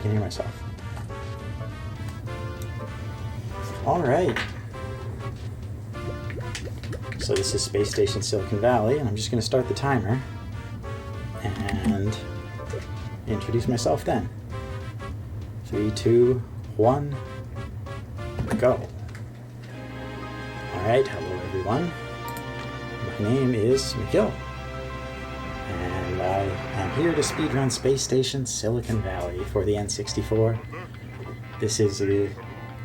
can hear myself. Alright. So this is Space Station Silicon Valley, and I'm just going to start the timer and introduce myself then. 3, 2, 1, go. Alright, hello everyone. My name is mcill, and I am here to speedrun Space Station Silicon Valley for the N64. This is a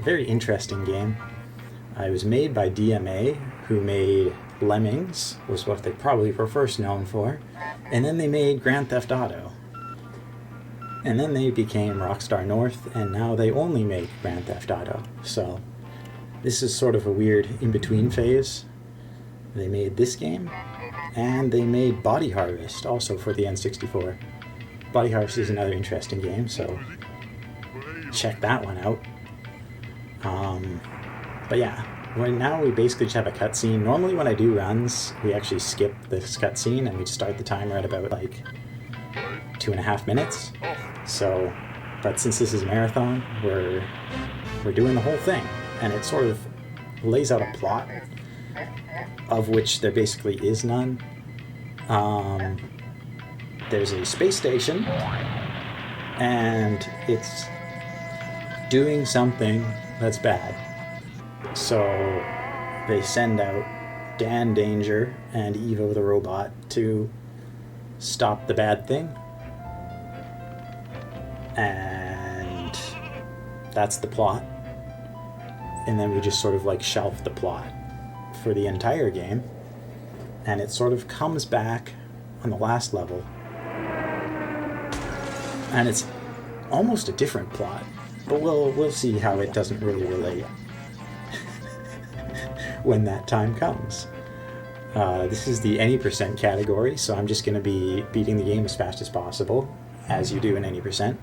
very interesting game. It was made by DMA, who made Lemmings, was what they probably were first known for, and then they made Grand Theft Auto. And then they became Rockstar North, and now they only make Grand Theft Auto. So this is sort of a weird in-between phase. They made this game, and they made Body Harvest, also for the N64. Body Harvest is another interesting game, so check that one out. But yeah, now we basically just have a cutscene. Normally when I do runs, we actually skip this cutscene and we start the timer at about like 2.5 minutes. So, but since this is a marathon, we're doing the whole thing, and it sort of lays out a plot of which there basically is none. There's a space station, and it's doing something that's bad. So they send out Dan Danger and Evo the robot to stop the bad thing. And that's the plot. And then we just sort of like shelf the plot for the entire game. And it sort of comes back on the last level. And it's almost a different plot. But we'll see how it doesn't really relate when that time comes. This is the any percent category, so I'm just going to be beating the game as fast as possible, as you do in any percent.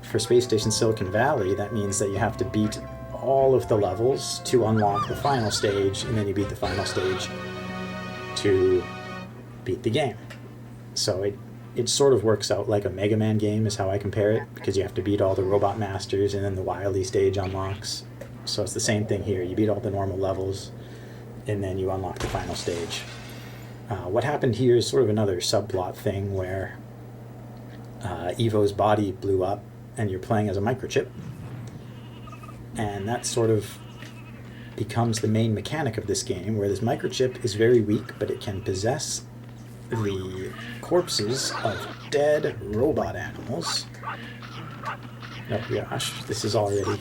For Space Station Silicon Valley, that means that you have to beat all of the levels to unlock the final stage, and then you beat the final stage to beat the game. So it sort of works out like a Mega Man game is how I compare it, because you have to beat all the Robot Masters and then the Wily stage unlocks. So it's the same thing here. You beat all the normal levels and then you unlock the final stage. What happened here is sort of another subplot thing where Evo's body blew up and you're playing as a microchip. And that sort of becomes the main mechanic of this game, where this microchip is very weak, but it can possess the corpses of dead robot animals. Oh gosh, this is already...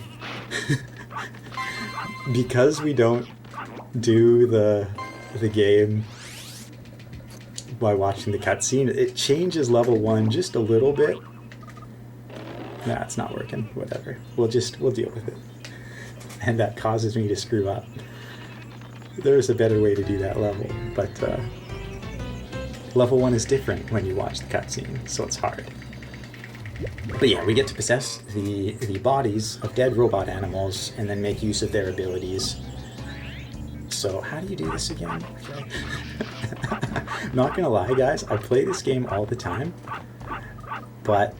Because we don't do the game by watching the cutscene, it changes level 1 just a little bit. Nah, it's not working. Whatever. We'll deal with it. And that causes me to screw up. There's a better way to do that level, but level 1 is different when you watch the cutscene, so it's hard. But yeah, we get to possess the bodies of dead robot animals and then make use of their abilities. So how do you do this again? Okay. Not gonna lie, guys, I play this game all the time, but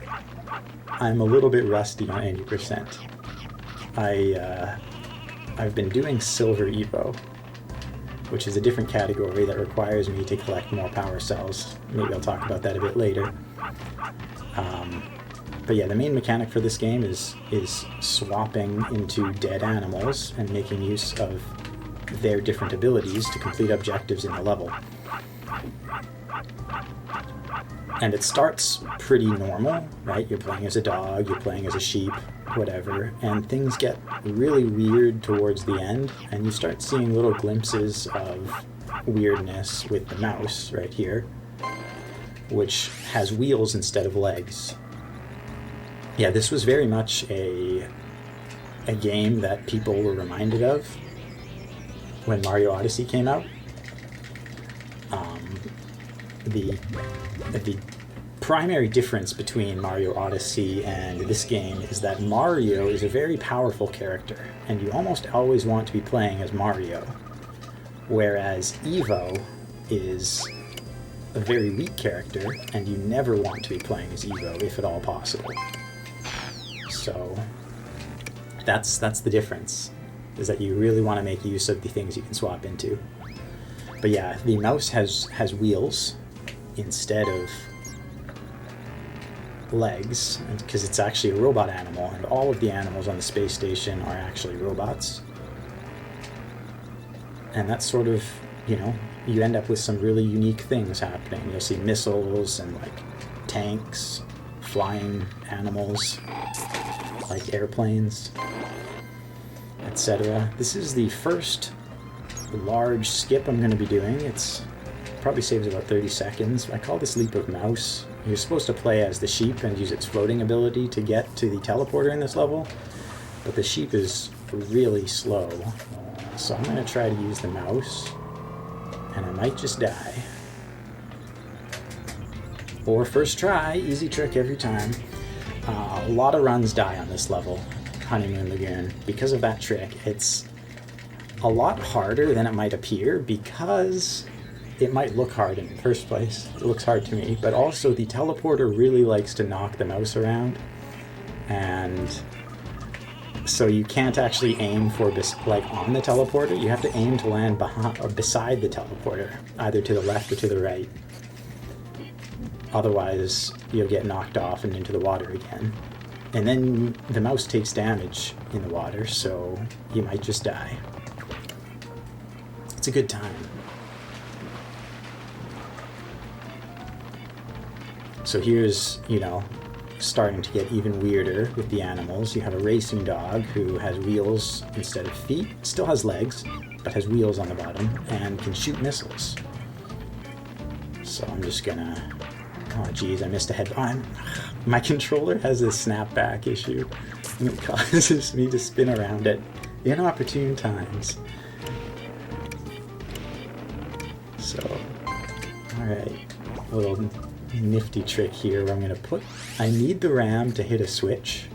I'm a little bit rusty on 80%. I've been doing Silver Evo, which is a different category that requires me to collect more power cells. Maybe I'll talk about that a bit later. But yeah, the main mechanic for this game is swapping into dead animals and making use of their different abilities to complete objectives in the level. And it starts pretty normal, right? You're playing as a dog, you're playing as a sheep, whatever, and things get really weird towards the end, and you start seeing little glimpses of weirdness with the mouse right here, which has wheels instead of legs. Yeah, this was very much a game that people were reminded of when Mario Odyssey came out. The primary difference between Mario Odyssey and this game is that Mario is a very powerful character, and you almost always want to be playing as Mario, whereas Evo is a very weak character, and you never want to be playing as Evo, if at all possible. So that's the difference, is that you really want to make use of the things you can swap into. But yeah, the mouse has wheels instead of legs, because it's actually a robot animal, and all of the animals on the space station are actually robots. And that's sort of, you know, you end up with some really unique things happening. You'll see missiles and like tanks, flying animals like airplanes, etc. This is the first large skip I'm going to be doing. It's probably saves about 30 seconds. I call this Leap of Mouse. You're supposed to play as the sheep and use its floating ability to get to the teleporter in this level, but the sheep is really slow. So I'm going to try to use the mouse, and I might just die. Or first try, easy trick every time. A lot of runs die on this level, Honeymoon Lagoon. Because of that trick, it's a lot harder than it might appear, because it might look hard in the first place. It looks hard to me, but also the teleporter really likes to knock the mouse around, and so you can't actually aim for like on the teleporter. You have to aim to land behind or beside the teleporter, either to the left or to the right. Otherwise, you'll get knocked off and into the water again. And then the mouse takes damage in the water, so you might just die. It's a good time. So here's, you know, starting to get even weirder with the animals. You have a racing dog who has wheels instead of feet, still has legs, but has wheels on the bottom, and can shoot missiles. So I'm just gonna... Oh geez, I missed a head. My controller has a snapback issue, and it causes me to spin around at inopportune times. So, alright, a little nifty trick here where I'm going to put... I need the ram to hit a switch,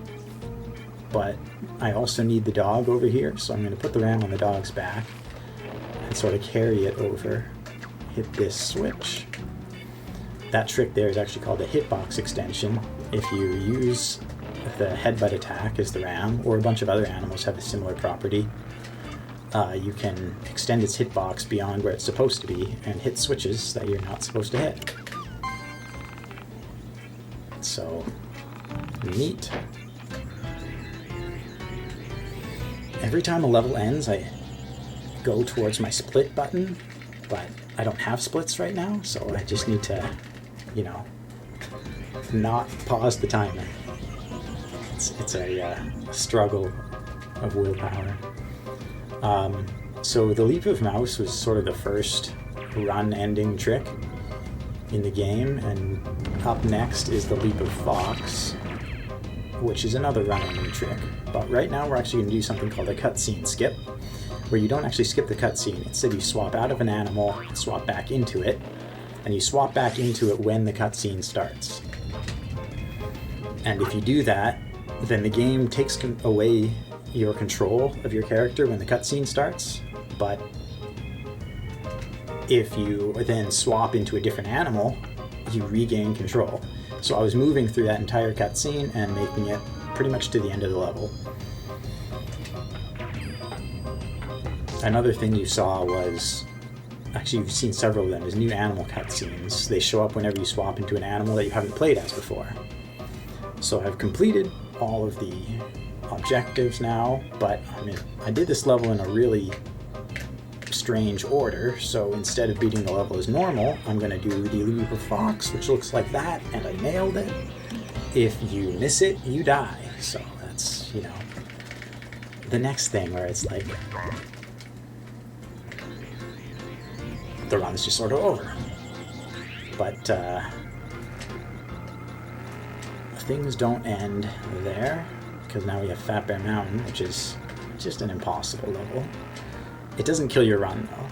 but I also need the dog over here, so I'm going to put the ram on the dog's back and sort of carry it over, hit this switch. That trick there is actually called a hitbox extension. If you use the headbutt attack as the ram, or a bunch of other animals have a similar property, you can extend its hitbox beyond where it's supposed to be and hit switches that you're not supposed to hit. So, neat. Every time a level ends, I go towards my split button, but I don't have splits right now, so I just need to, you know, not pause the timer. It's a struggle of willpower. So the Leap of Mouse was sort of the first run-ending trick in the game, and up next is the Leap of Fox, which is another run-ending trick. But right now we're actually going to do something called a cutscene skip, where you don't actually skip the cutscene. Instead, you swap out of an animal, swap back into it, and you swap back into it when the cutscene starts. And if you do that, then the game takes away your control of your character when the cutscene starts, but if you then swap into a different animal, you regain control. So I was moving through that entire cutscene and making it pretty much to the end of the level. Another thing you saw was, actually you've seen several of them, is new animal cutscenes. They show up whenever you swap into an animal that you haven't played as before. So I've completed all of the objectives now, but I did this level in a really strange order, so instead of beating the level as normal, I'm going to do the Leap of Fox, which looks like that, and I nailed it. If you miss it, you die. So that's, you know, the next thing where it's like the run's just sort of over. But things don't end there, because now we have Fat Bear Mountain, which is just an impossible level. It doesn't kill your run, though.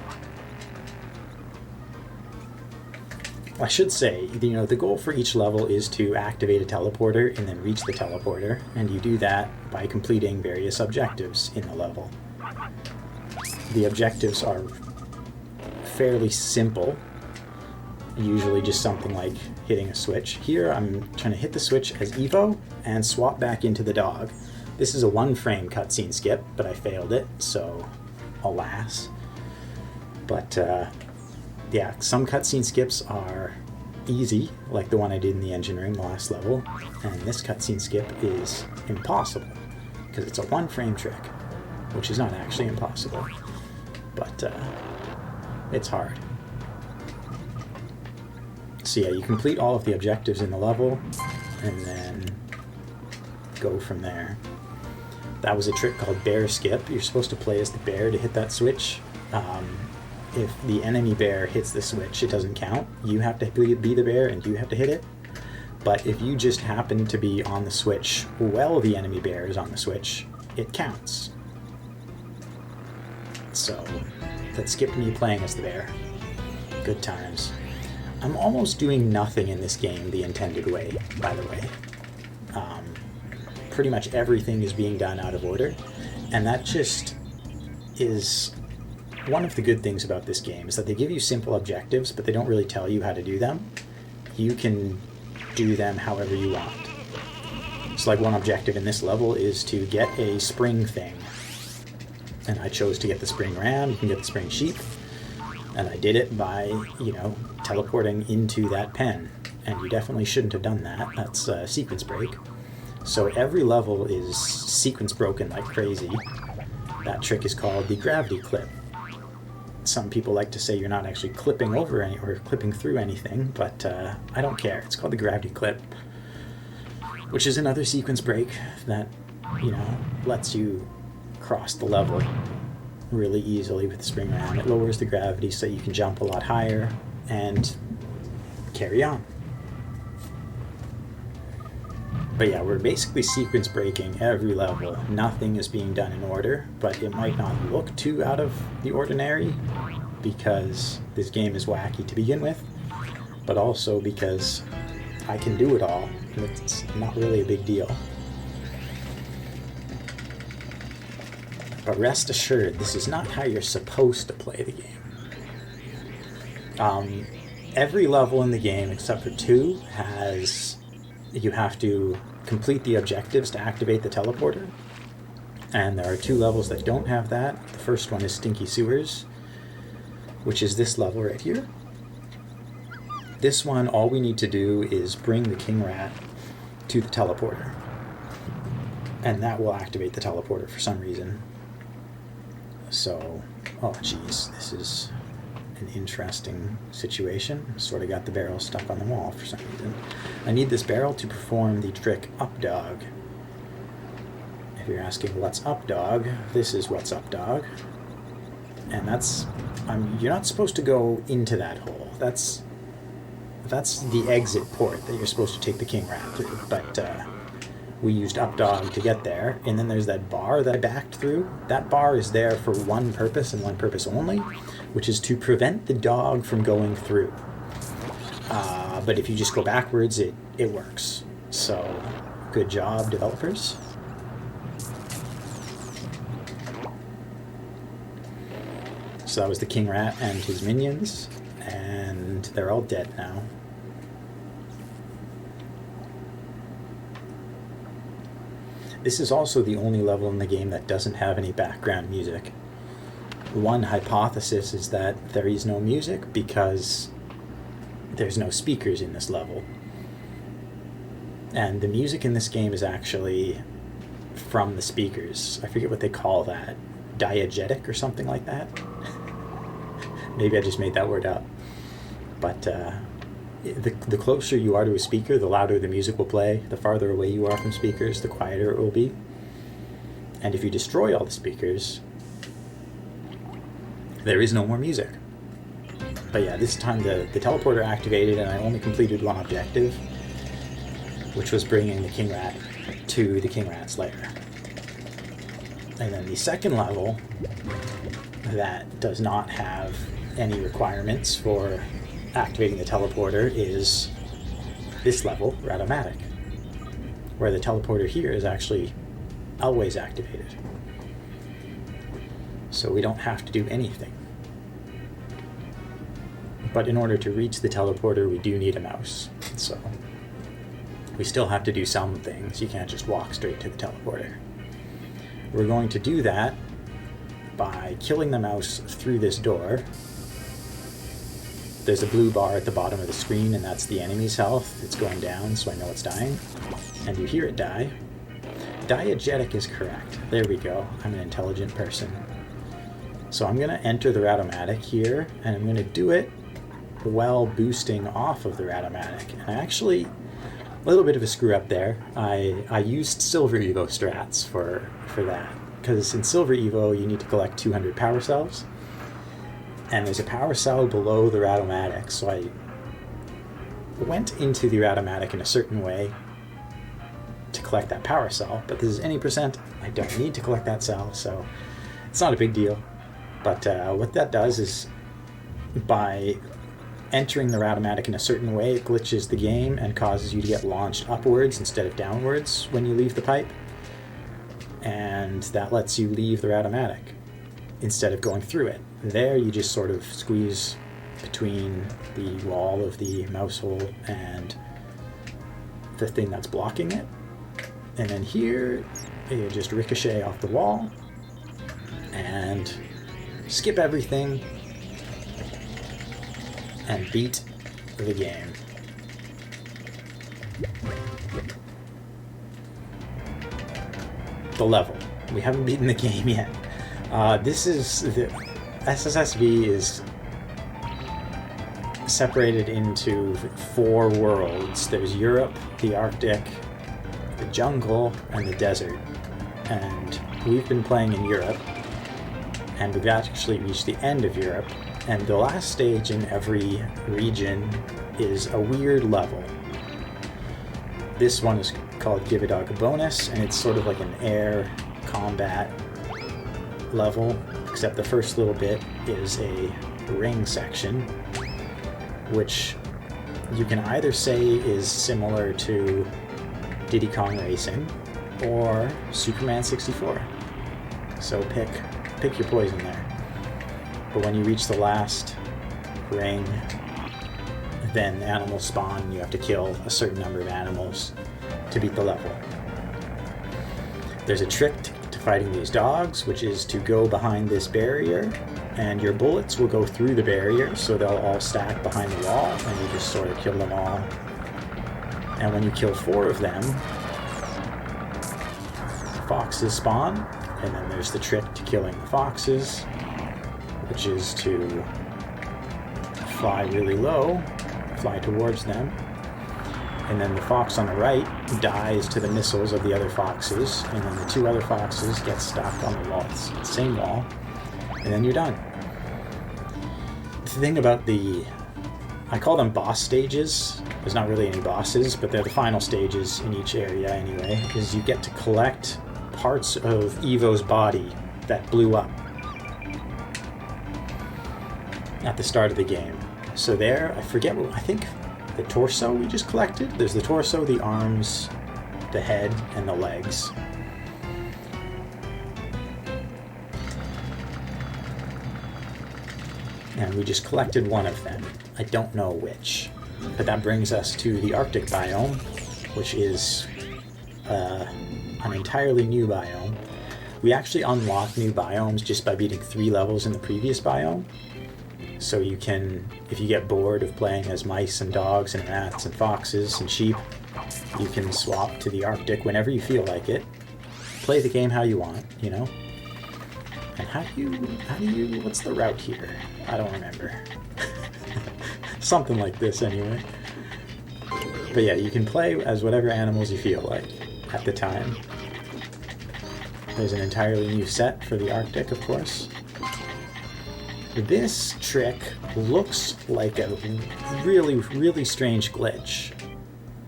I should say, you know, the goal for each level is to activate a teleporter and then reach the teleporter, and you do that by completing various objectives in the level. The objectives are fairly simple, usually just something like hitting a switch. Here I'm trying to hit the switch as Evo and swap back into the dog. This is a 1-frame cutscene skip, but I failed it, so alas. But yeah, some cutscene skips are easy, like the one I did in the engine room, the last level, and this cutscene skip is impossible, because it's a 1-frame trick, which is not actually impossible, but it's hard. So yeah, you complete all of the objectives in the level, and then go from there. That was a trick called bear skip. You're supposed to play as the bear to hit that switch. If the enemy bear hits the switch, it doesn't count. You have to be the bear, and you have to hit it. But if you just happen to be on the switch while the enemy bear is on the switch, it counts. So that skipped me playing as the bear. Good times. I'm almost doing nothing in this game the intended way, by the way. Pretty much everything is being done out of order, and that just is one of the good things about this game, is that they give you simple objectives, but they don't really tell you how to do them. You can do them however you want. So like one objective in this level is to get a spring thing, and I chose to get the spring ram. You can get the spring sheep, and I did it by, you know, teleporting into that pen, and you definitely shouldn't have done that. That's a sequence break. So every level is sequence broken like crazy. That trick is called the gravity clip. Some people like to say you're not actually clipping over any or clipping through anything, but I don't care. It's called the gravity clip, which is another sequence break that, you know, lets you cross the level really easily with the spring ram. It lowers the gravity so you can jump a lot higher and carry on. But yeah, we're basically sequence breaking every level. Nothing is being done in order, but it might not look too out of the ordinary because this game is wacky to begin with, but also because I can do it all, and it's not really a big deal. But rest assured, this is not how you're supposed to play the game. Every level in the game, except for 2, has... You have to complete the objectives to activate the teleporter. And there are 2 levels that don't have that. The first one is Stinky Sewers, which is this level right here. This one, all we need to do is bring the king rat to the teleporter. And that will activate the teleporter for some reason. So, oh geez, this is an interesting situation. Sort of got the barrel stuck on the wall for some reason. I need this barrel to perform the trick up dog. If you're asking what's up dog, this is what's up dog. And that's, you're not supposed to go into that hole. That's the exit port that you're supposed to take the king rat through. But we used up dog to get there. And then there's that bar that I backed through. That bar is there for one purpose and one purpose only, which is to prevent the dog from going through. But if you just go backwards, it works. So, good job, developers. So that was the king rat and his minions, and they're all dead now. This is also the only level in the game that doesn't have any background music. One hypothesis is that there is no music because there's no speakers in this level. And the music in this game is actually from the speakers. I forget what they call that. Diegetic or something like that? Maybe I just made that word up. But the closer you are to a speaker, the louder the music will play. The farther away you are from speakers, the quieter it will be. And if you destroy all the speakers, there is no more music. But yeah, this time the teleporter activated and I only completed one objective, which was bringing the king rat to the king rat's lair. And then the second level that does not have any requirements for activating the teleporter is this level, Ratomatic, where the teleporter here is actually always activated. So we don't have to do anything. But in order to reach the teleporter, we do need a mouse. So we still have to do some things. You can't just walk straight to the teleporter. We're going to do that by killing the mouse through this door. There's a blue bar at the bottom of the screen, and that's the enemy's health. It's going down, so I know it's dying. And you hear it die. Diegetic is correct. There we go. I'm an intelligent person. So I'm going to enter the Ratomatic here, and I'm going to do it while boosting off of the Ratomatic. And actually, a little bit of a screw up there. I used Silver Evo strats for that. Because in Silver Evo, you need to collect 200 power cells. And there's a power cell below the Ratomatic, so I went into the Ratomatic in a certain way to collect that power cell. But this is any percent. I don't need to collect that cell, so it's not a big deal. But what that does is, by entering the Ratomatic in a certain way, it glitches the game and causes you to get launched upwards instead of downwards when you leave the pipe. And that lets you leave the Ratomatic instead of going through it. There you just sort of squeeze between the wall of the mouse hole and the thing that's blocking it. And then here you just ricochet off the wall and skip everything and beat the game. The level. We haven't beaten the game yet. This is the SSSV is separated into 4 worlds. There's Europe, the Arctic, the jungle, and the desert. And we've been playing in Europe, and we've actually reached the end of Europe. And the last stage in every region is a weird level. This one is called Give a Dog a Bonus, and it's sort of like an air combat level, except the first little bit is a ring section, which you can either say is similar to Diddy Kong Racing or Superman 64. So pick your poison there. But when you reach the last ring, then animals spawn and you have to kill a certain number of animals to beat the level. There's a trick to fighting these dogs, which is to go behind this barrier, and your bullets will go through the barrier, so they'll all stack behind the wall, and you just sort of kill them all. And when you kill 4 of them, foxes spawn, and then there's the trick to killing the foxes, which is to fly really low, fly towards them, and then the fox on the right dies to the missiles of the other foxes, and then the 2 other foxes get stuck on the wall, the same wall, and then you're done. The thing about I call them boss stages. There's not really any bosses, but they're the final stages in each area anyway, is you get to collect parts of Evo's body that blew up at the start of the game. So there, I think the torso we just collected. There's the torso, the arms, the head, and the legs. And we just collected one of them. I don't know which. But that brings us to the Arctic biome, which is an entirely new biome. We actually unlock new biomes just by beating 3 levels in the previous biome. So you can, if you get bored of playing as mice and dogs and rats and foxes and sheep, you can swap to the Arctic whenever you feel like it. Play the game how you want, you know? And how do you, what's the route here? I don't remember. Something like this anyway. But yeah, you can play as whatever animals you feel like at the time. There's an entirely new set for the Arctic, of course. This trick looks like a really, really strange glitch,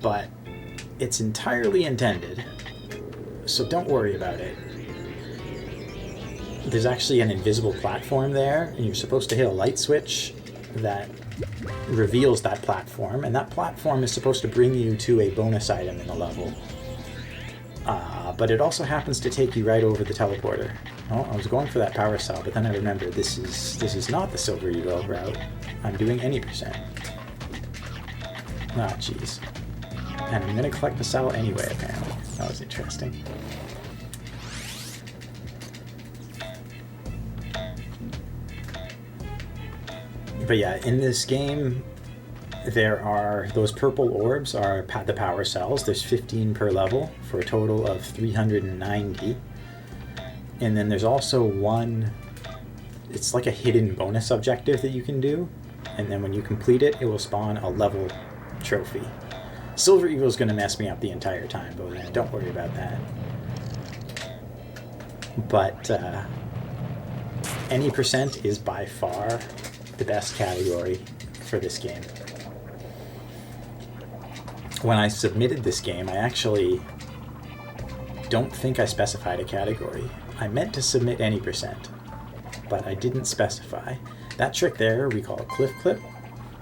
but it's entirely intended, so don't worry about it. There's actually an invisible platform there, and you're supposed to hit a light switch that reveals that platform, and that platform is supposed to bring you to a bonus item in the level. but it also happens to take you right over the teleporter. Oh, I was going for that power cell, but then I remembered this is not the Silver Evo route. I'm doing any percent. Ah, jeez. And I'm going to collect the cell anyway, apparently. That was interesting. But yeah, in this game, there are, those purple orbs are the power cells. There's 15 per level for a total of 390. And then there's also one, it's like a hidden bonus objective that you can do. And then when you complete it, it will spawn a level trophy. Silver Evo is going to mess me up the entire time, but don't worry about that. But any percent is by far the best category for this game. When I submitted this game, I actually don't think I specified a category. I meant to submit any percent, but I didn't specify. That trick there we call a cliff clip.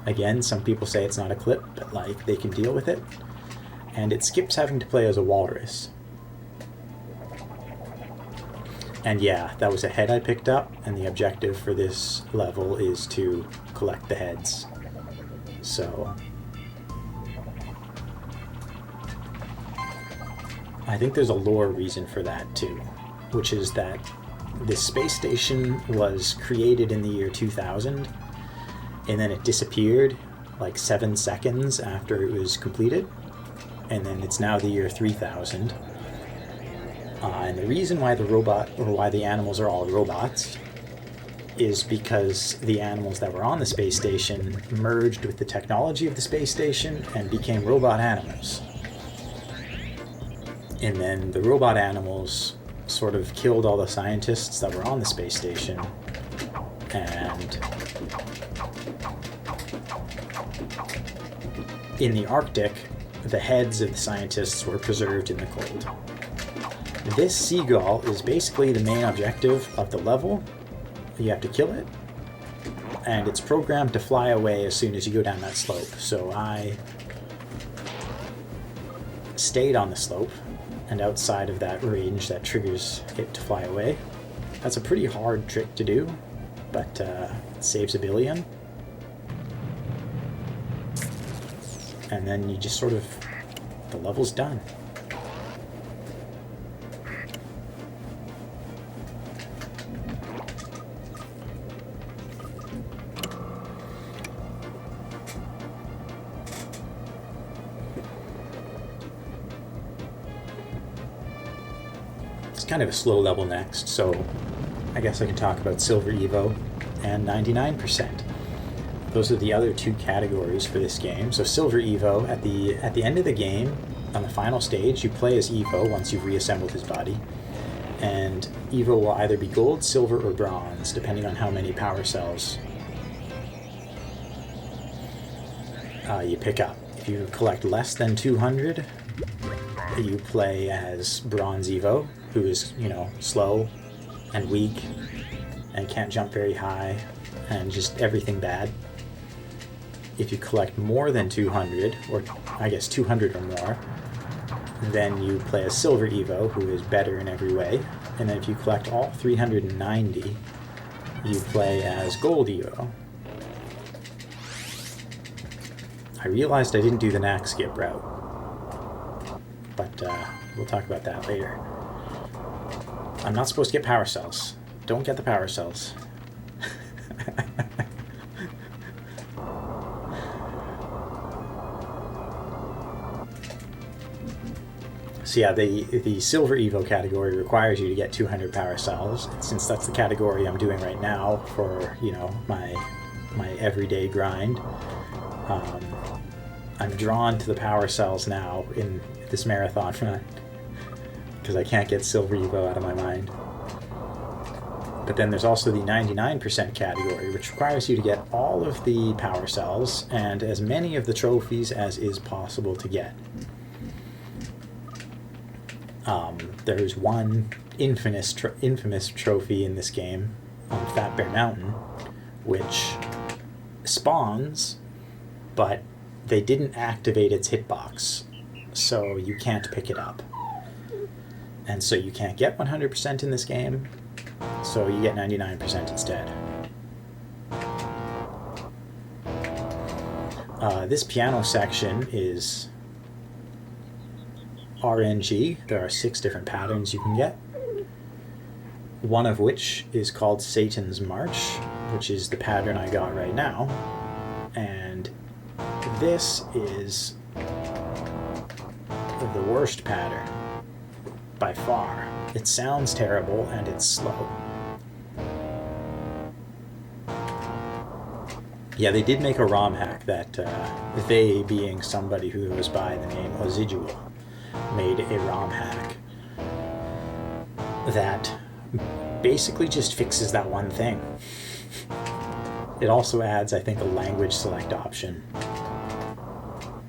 Again, some people say it's not a clip, but like they can deal with it. And it skips having to play as a walrus. And yeah, that was a head I picked up, and the objective for this level is to collect the heads. So I think there's a lore reason for that too, which is that this space station was created in the year 2000, and then it disappeared like 7 seconds after it was completed, and then it's now the year 3000. And the reason why the robot, or why the animals are all robots, is because the animals that were on the space station merged with the technology of the space station and became robot animals. And then the robot animals sort of killed all the scientists that were on the space station, and in the Arctic, the heads of the scientists were preserved in the cold. This seagull is basically the main objective of the level. You have to kill it, and it's programmed to fly away as soon as you go down that slope. So I stayed on the slope and outside of that range that triggers it to fly away. That's a pretty hard trick to do, but it saves a billion. And then you just sort of, the level's done. Kind of a slow level next, so I guess I can talk about Silver Evo and 99%. Those are the other two categories for this game. So Silver Evo, at the end of the game, on the final stage, you play as Evo once you've reassembled his body, and Evo will either be gold, silver, or bronze, depending on how many power cells you pick up. If you collect less than 200, you play as Bronze Evo, who is, slow and weak and can't jump very high and just everything bad. If you collect more than 200, or I guess 200 or more, then you play as Silver Evo, who is better in every way. And then if you collect all 390, you play as Gold Evo. I realized I didn't do the knack skip route, but we'll talk about that later. I'm not supposed to get power cells. Don't get the power cells. So yeah, the Silver Evo category requires you to get 200 power cells. Since that's the category I'm doing right now for, my everyday grind, I'm drawn to the power cells now in this marathon run, because I can't get Silver Evo out of my mind. But then there's also the 99% category, which requires you to get all of the power cells and as many of the trophies as is possible to get. There's one infamous trophy in this game on Fat Bear Mountain, which spawns, but they didn't activate its hitbox, so you can't pick it up. And so you can't get 100% in this game, so you get 99% instead. This piano section is RNG. There are 6 different patterns you can get. One of which is called Satan's March, which is the pattern I got right now. And this is the worst pattern by far. It sounds terrible and it's slow. Yeah, they did make a ROM hack that they, being somebody who goes by the name Ozidual, made a ROM hack that basically just fixes that one thing. It also adds, I think, a language select option,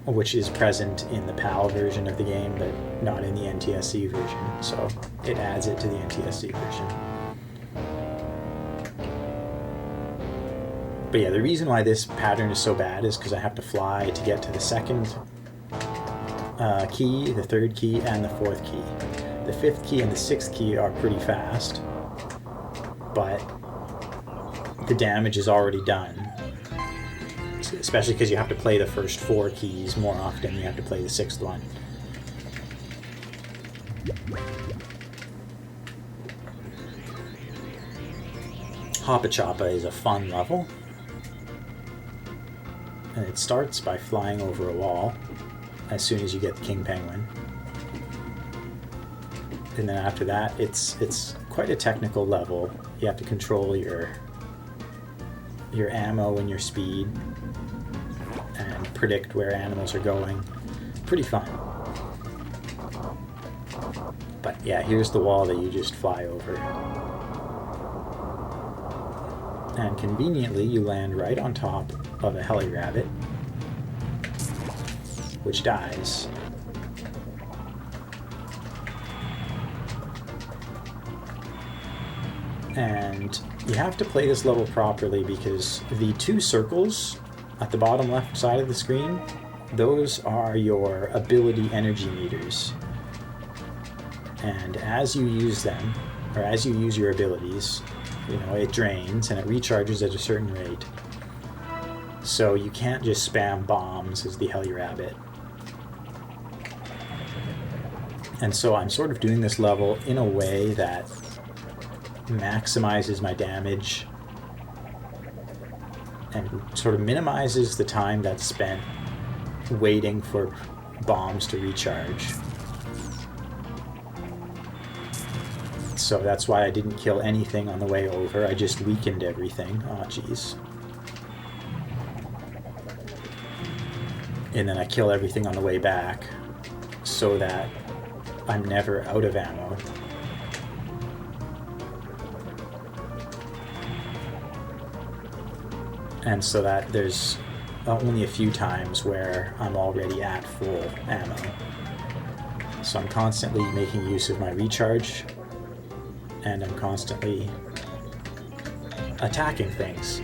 which is present in the PAL version of the game, but not in the NTSC version. So it adds it to the NTSC version. But yeah, the reason why this pattern is so bad is because I have to fly to get to the second key, the third key, and the fourth key. The fifth key and the sixth key are pretty fast, but the damage is already done. Especially because you have to play the first 4 keys more often. You have to play the 6th one. Hoppa Choppa is a fun level. And it starts by flying over a wall as soon as you get the King Penguin. And then after that, it's quite a technical level. You have to control your ammo and your speed and predict where animals are going. Pretty fun. But yeah, here's the wall that you just fly over. And conveniently, you land right on top of a heli rabbit, which dies. And you have to play this level properly because the 2 circles at the bottom left side of the screen, those are your ability energy meters. And as you use them, or as you use your abilities, it drains and it recharges at a certain rate. So you can't just spam bombs as the heli rabbit. And so I'm sort of doing this level in a way that maximizes my damage and sort of minimizes the time that's spent waiting for bombs to recharge. So that's why I didn't kill anything on the way over. I just weakened everything. Oh, jeez. And then I kill everything on the way back so that I'm never out of ammo. And so that there's only a few times where I'm already at full ammo. So I'm constantly making use of my recharge, and I'm constantly attacking things.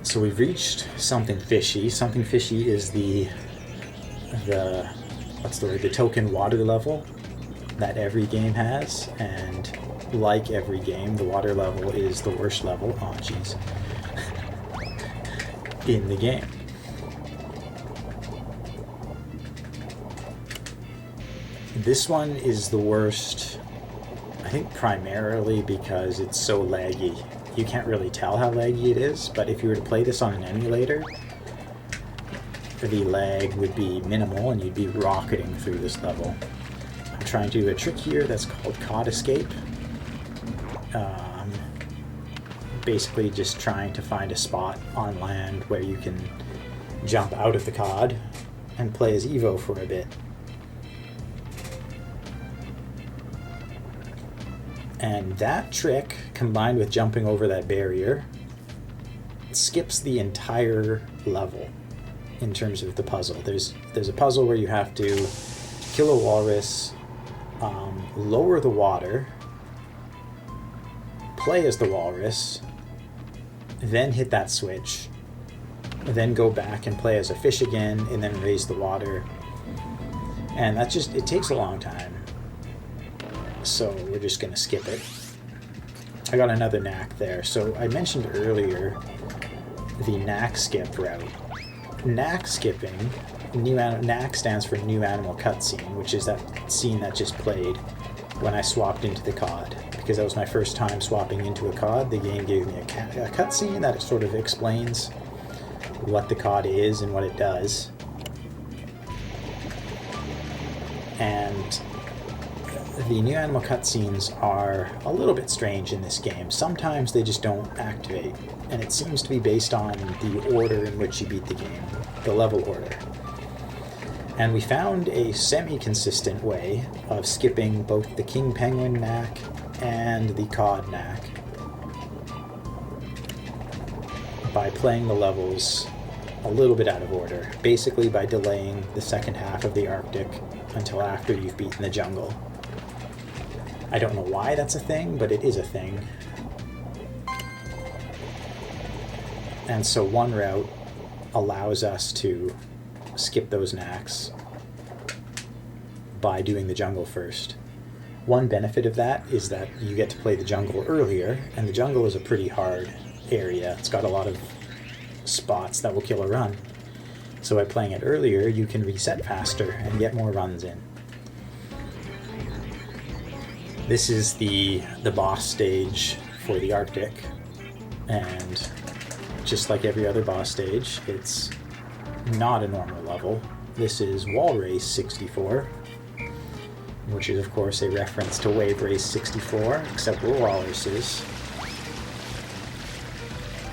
So we've reached something fishy. Something fishy is the token water level that every game has, and like every game, the water level is the worst level. Oh, jeez. In the game. This one is the worst, I think, primarily because it's so laggy. You can't really tell how laggy it is, but if you were to play this on an emulator, the lag would be minimal and you'd be rocketing through this level. I'm trying to do a trick here that's called Cod Escape. Basically just trying to find a spot on land where you can jump out of the cod and play as Evo for a bit. And that trick, combined with jumping over that barrier, skips the entire level in terms of the puzzle. There's a puzzle where you have to kill a walrus, lower the water, play as the walrus, then hit that switch, then go back and play as a fish again, and then raise the water. And that just, it takes a long time. So we're just going to skip it. I got another knack there. So I mentioned earlier the knack skip route. Knack skipping, knack stands for New Animal Cutscene, which is that scene that just played when I swapped into the Cod. Because that was my first time swapping into a Cod, the game gave me a cutscene that sort of explains what the Cod is and what it does. And the New Animal cutscenes are a little bit strange in this game. Sometimes they just don't activate, and it seems to be based on the order in which you beat the game, the level order. And we found a semi-consistent way of skipping both the King Penguin knack and the Cod knack by playing the levels a little bit out of order, basically by delaying the second half of the Arctic until after you've beaten the jungle. I don't know why that's a thing, but it is a thing. And so one route allows us to skip those knacks by doing the jungle first. One benefit of that is that you get to play the jungle earlier, and the jungle is a pretty hard area. It's got a lot of spots that will kill a run. So by playing it earlier, you can reset faster and get more runs in. This is the boss stage for the Arctic, and just like every other boss stage, it's not a normal level. This is Wall Race 64, which is of course a reference to Wave Race 64, except we're walruses.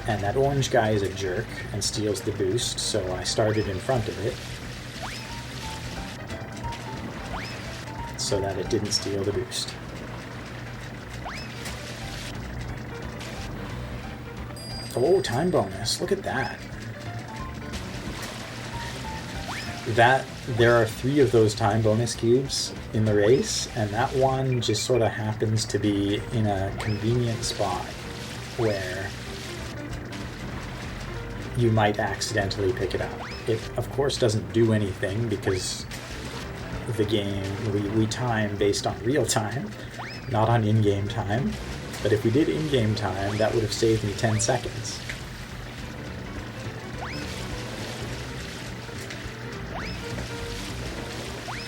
And that orange guy is a jerk and steals the boost, so I started in front of it so that it didn't steal the boost. Oh, time bonus. Look at that. There are 3 of those time bonus cubes in the race, and that one just sort of happens to be in a convenient spot where you might accidentally pick it up. It, of course, doesn't do anything because the game, we time based on real time, not on in-game time. But if we did in-game time, that would have saved me 10 seconds.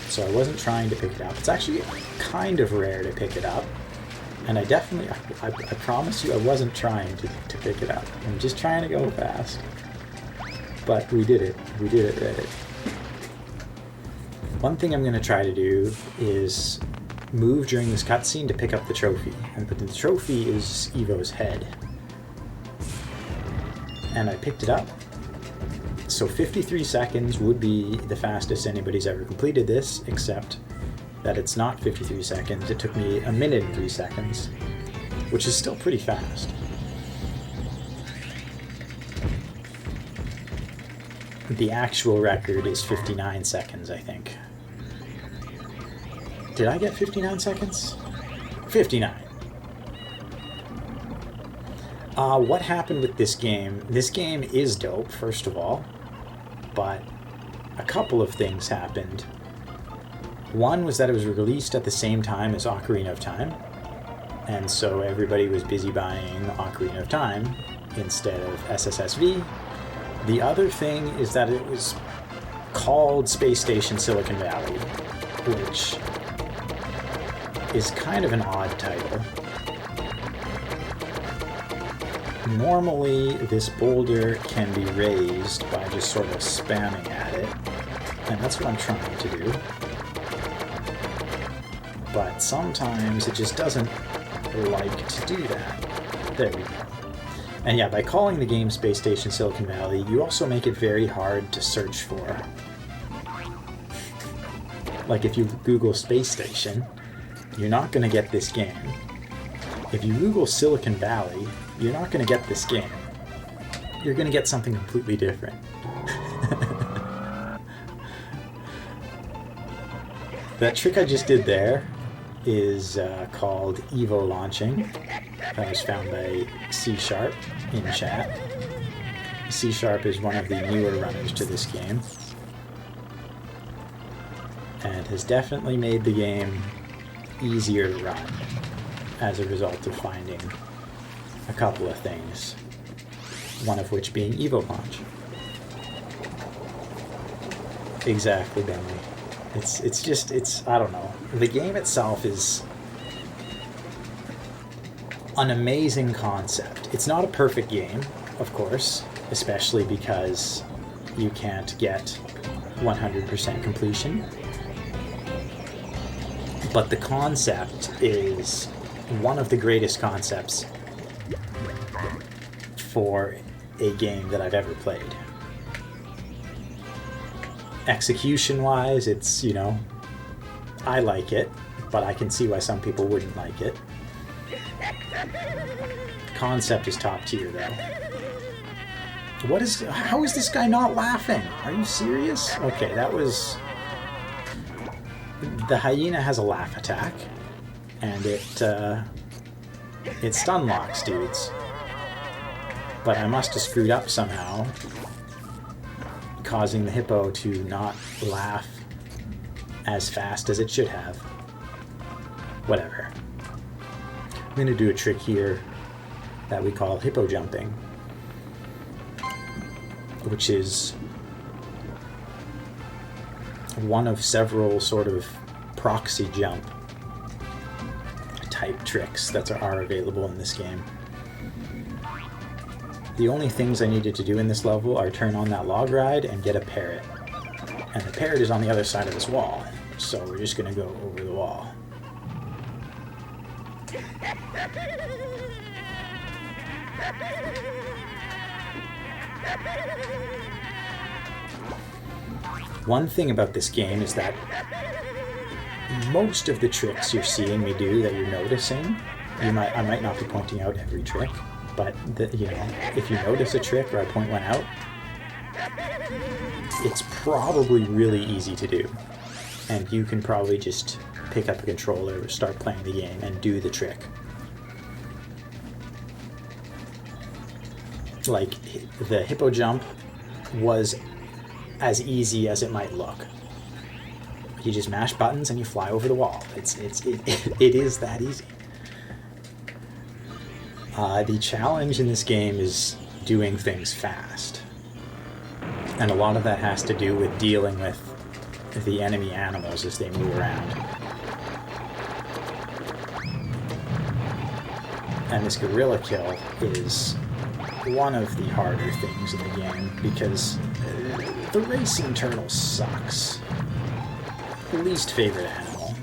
So I wasn't trying to pick it up. It's actually kind of rare to pick it up. And I definitely, I promise you I wasn't trying to pick it up. I'm just trying to go fast. But we did it. We did it right. One thing I'm going to try to do is move during this cutscene to pick up the trophy. But the trophy is Evo's head. And I picked it up. So 53 seconds would be the fastest anybody's ever completed this, except that it's not 53 seconds. It took me 1 minute and 3 seconds, which is still pretty fast. The actual record is 59 seconds, I think. Did I get 59 seconds? 59. What happened with this game? This game is dope, first of all, but a couple of things happened. One was that it was released at the same time as Ocarina of Time, and so everybody was busy buying Ocarina of Time instead of SSSV. The other thing is that it was called Space Station Silicon Valley, which is kind of an odd title. Normally, this boulder can be raised by just sort of spamming at it, and that's what I'm trying to do. But sometimes it just doesn't like to do that. There we go. And yeah, by calling the game Space Station Silicon Valley, you also make it very hard to search for. Like if you Google Space Station, you're not going to get this game. If you Google Silicon Valley, you're not going to get this game. You're going to get something completely different. That trick I just did there is called Evo launching. That was found by C#, in chat. C# is one of the newer runners to this game, and has definitely made the game easier to run as a result of finding a couple of things, one of which being Evo Punch. Exactly, Bentley. It's I don't know. The game itself is an amazing concept. It's not a perfect game, of course, especially because you can't get 100% completion. But the concept is one of the greatest concepts for a game that I've ever played. Execution-wise, it's, you know, I like it, but I can see why some people wouldn't like it. Concept is top tier, though. How is this guy not laughing? Are you serious? Okay, that was... The hyena has a laugh attack, and it stun locks dudes. But I must have screwed up somehow, causing the hippo to not laugh as fast as it should have. Whatever. I'm going to do a trick here that we call Hippo Jumping, which is one of several sort of proxy jump type tricks that are available in this game. The only things I needed to do in this level are turn on that log ride and get a parrot. And the parrot is on the other side of this wall, so we're just going to go over the wall. One thing about this game is that most of the tricks you're seeing me do that you're noticing, I might not be pointing out every trick, but you know, if you notice a trick or I point one out, it's probably really easy to do, and you can probably just pick up a controller, start playing the game, and do the trick. Like, the hippo jump was as easy as it might look. You just mash buttons and you fly over the wall. It is that easy. The challenge in this game is doing things fast. And a lot of that has to do with dealing with the enemy animals as they move around. And this gorilla kill is one of the harder things in the game because the racing turtle sucks. Least favorite animal.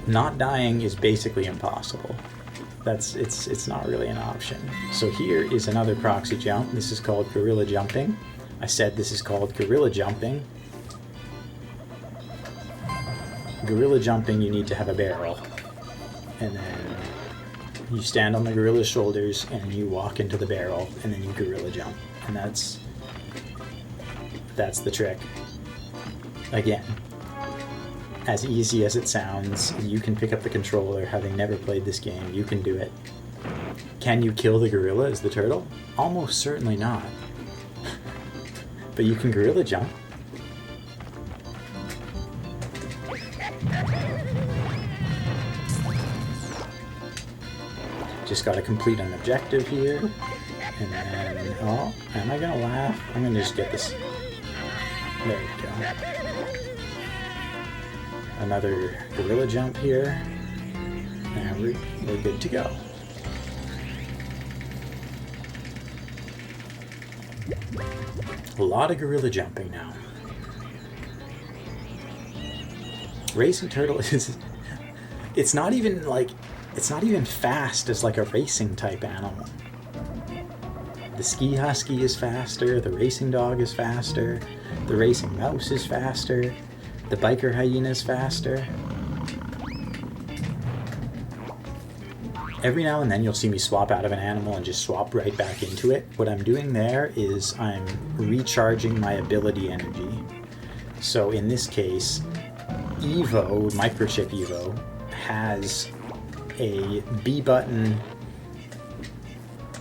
Not dying is basically impossible. It's not really an option. So here is another proxy jump. This is called gorilla jumping. I said this is called gorilla jumping. Gorilla jumping, you need to have a barrel. And then you stand on the gorilla's shoulders and you walk into the barrel and then you gorilla jump. And that's the trick. Again, as easy as it sounds, you can pick up the controller. Having never played this game, you can do it. Can you kill the gorilla as the turtle? Almost certainly not. But you can gorilla jump. Just gotta complete an objective here. And then, oh, am I gonna laugh? I'm gonna just get this. There we go. Another gorilla jump here. And we're good to go. A lot of gorilla jumping now. Racing turtle is... It's not even fast as like a racing type animal. The ski husky is faster, the racing dog is faster, the racing mouse is faster, the biker hyena is faster. Every now and then you'll see me swap out of an animal and just swap right back into it. What I'm doing there is I'm recharging my ability energy. So in this case, Evo, Microchip Evo, has a B button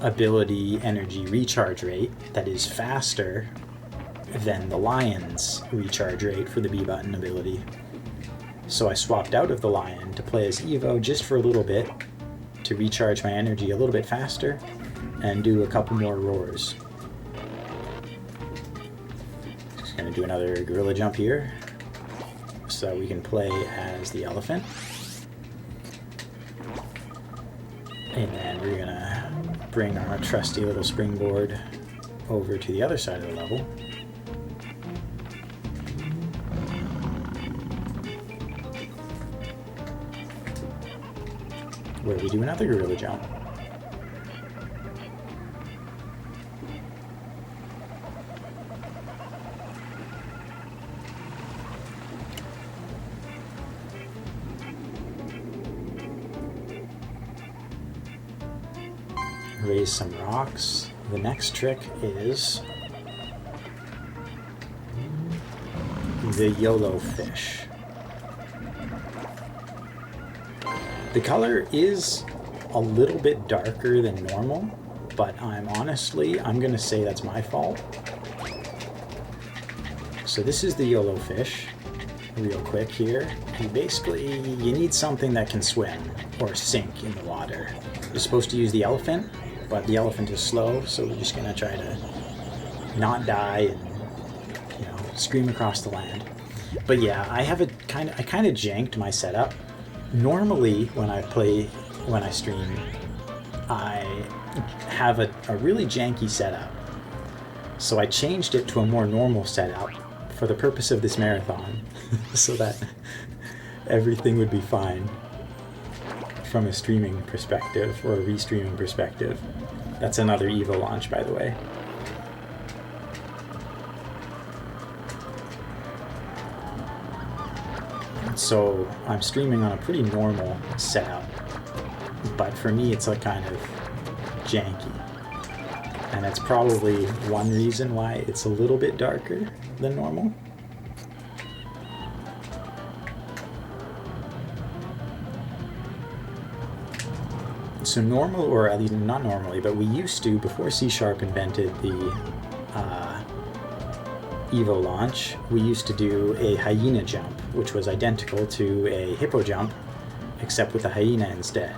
ability energy recharge rate that is faster than the lion's recharge rate for the B button ability. So I swapped out of the lion to play as Evo just for a little bit to recharge my energy a little bit faster and do a couple more roars. Just gonna do another gorilla jump here so we can play as the elephant. And then we're gonna bring our trusty little springboard over to the other side of the level. Where we do another gorilla jump. Raise some rocks. The next trick is the Yolo Fish. The color is a little bit darker than normal, but I'm gonna say that's my fault. So this is the Yolo Fish, real quick here. You need something that can swim or sink in the water. You're supposed to use the elephant, but the elephant is slow, so we're just gonna try to not die and, scream across the land. But yeah, I kind of janked my setup. Normally, when I stream, I have a really janky setup. So I changed it to a more normal setup for the purpose of this marathon, so that everything would be fine from a streaming perspective or a restreaming perspective. That's another Evo launch, by the way. So I'm streaming on a pretty normal setup, but for me it's like kind of janky. And that's probably one reason why it's a little bit darker than normal. So normal, or at least not normally, but we used to, before C# invented the Evo launch, we used to do a hyena jump, which was identical to a hippo jump, except with a hyena instead.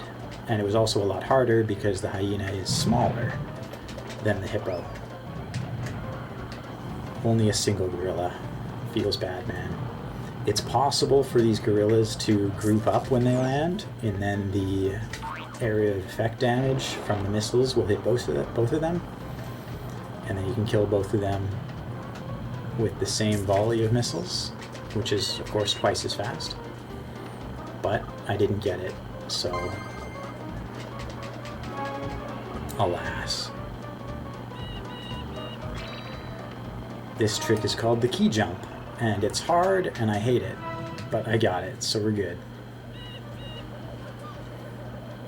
And it was also a lot harder because the hyena is smaller than the hippo. Only a single gorilla. Feels bad, man. It's possible for these gorillas to group up when they land, and then the area of effect damage from the missiles will hit both of them, and then you can kill both of them with the same volley of missiles, which is of course twice as fast. But I didn't get it, so alas. This trick is called the key jump, and it's hard and I hate it, but I got it, so we're good.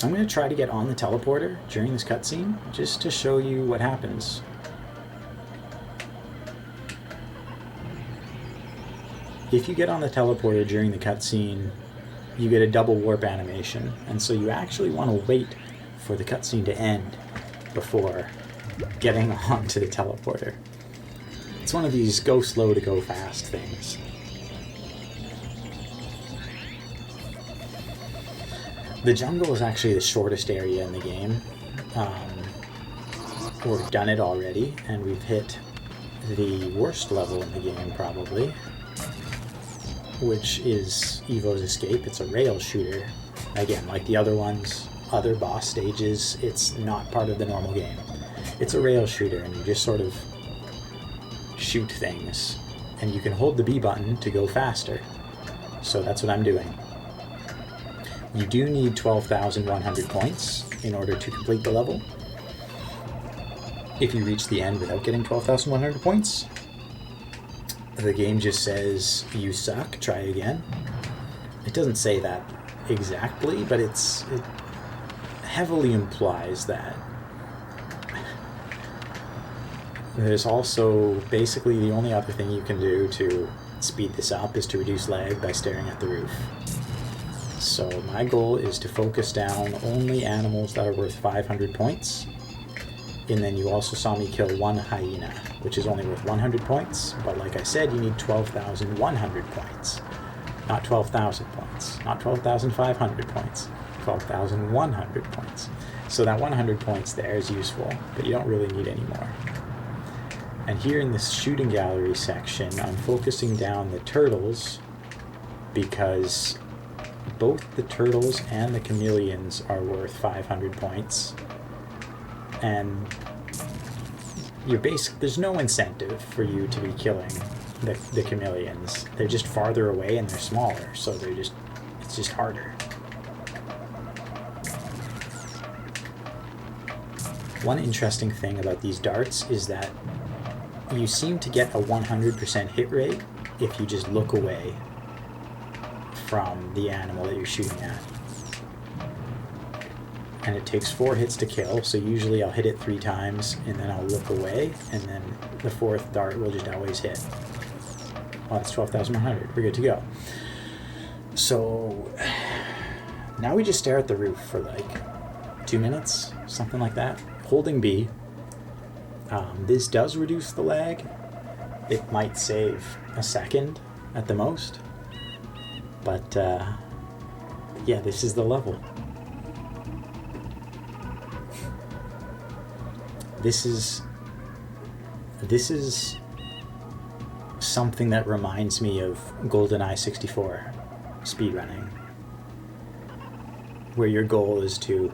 I'm going to try to get on the teleporter during this cutscene, just to show you what happens. If you get on the teleporter during the cutscene, you get a double warp animation, and so you actually want to wait for the cutscene to end before getting onto the teleporter. It's one of these go slow to go fast things. The jungle is actually the shortest area in the game. We've done it already, and we've hit the worst level in the game probably, which is Evo's Escape. It's a rail shooter. Again, like the other ones, other boss stages, it's not part of the normal game. It's a rail shooter, and you just sort of shoot things, and you can hold the B button to go faster. So that's what I'm doing. You do need 12,100 points in order to complete the level. If you reach the end without getting 12,100 points, the game just says, you suck, try again. It doesn't say that exactly, but it heavily implies that. There's also basically the only other thing you can do to speed this up is to reduce lag by staring at the roof. So my goal is to focus down only animals that are worth 500 points. And then you also saw me kill one hyena, which is only worth 100 points. But like I said, you need 12,100 points. Not 12,000 points. Not 12,500 points. 12,100 points. So that 100 points there is useful, but you don't really need any more. And here in this shooting gallery section, I'm focusing down the turtles because both the turtles and the chameleons are worth 500 points. And there's no incentive for you to be killing the chameleons. They're just farther away and they're smaller, so it's just harder. One interesting thing about these darts is that you seem to get a 100% hit rate if you just look away from the animal that you're shooting at. And it takes 4 hits to kill, so usually I'll hit it 3 times and then I'll look away, and then the 4th dart will just always hit. Oh, that's 12,100. We're good to go. So now we just stare at the roof for like 2 minutes, something like that, holding B. This does reduce the lag. It might save a second at the most. But yeah, this is the level. This is something that reminds me of GoldenEye 64 speedrunning, where your goal is to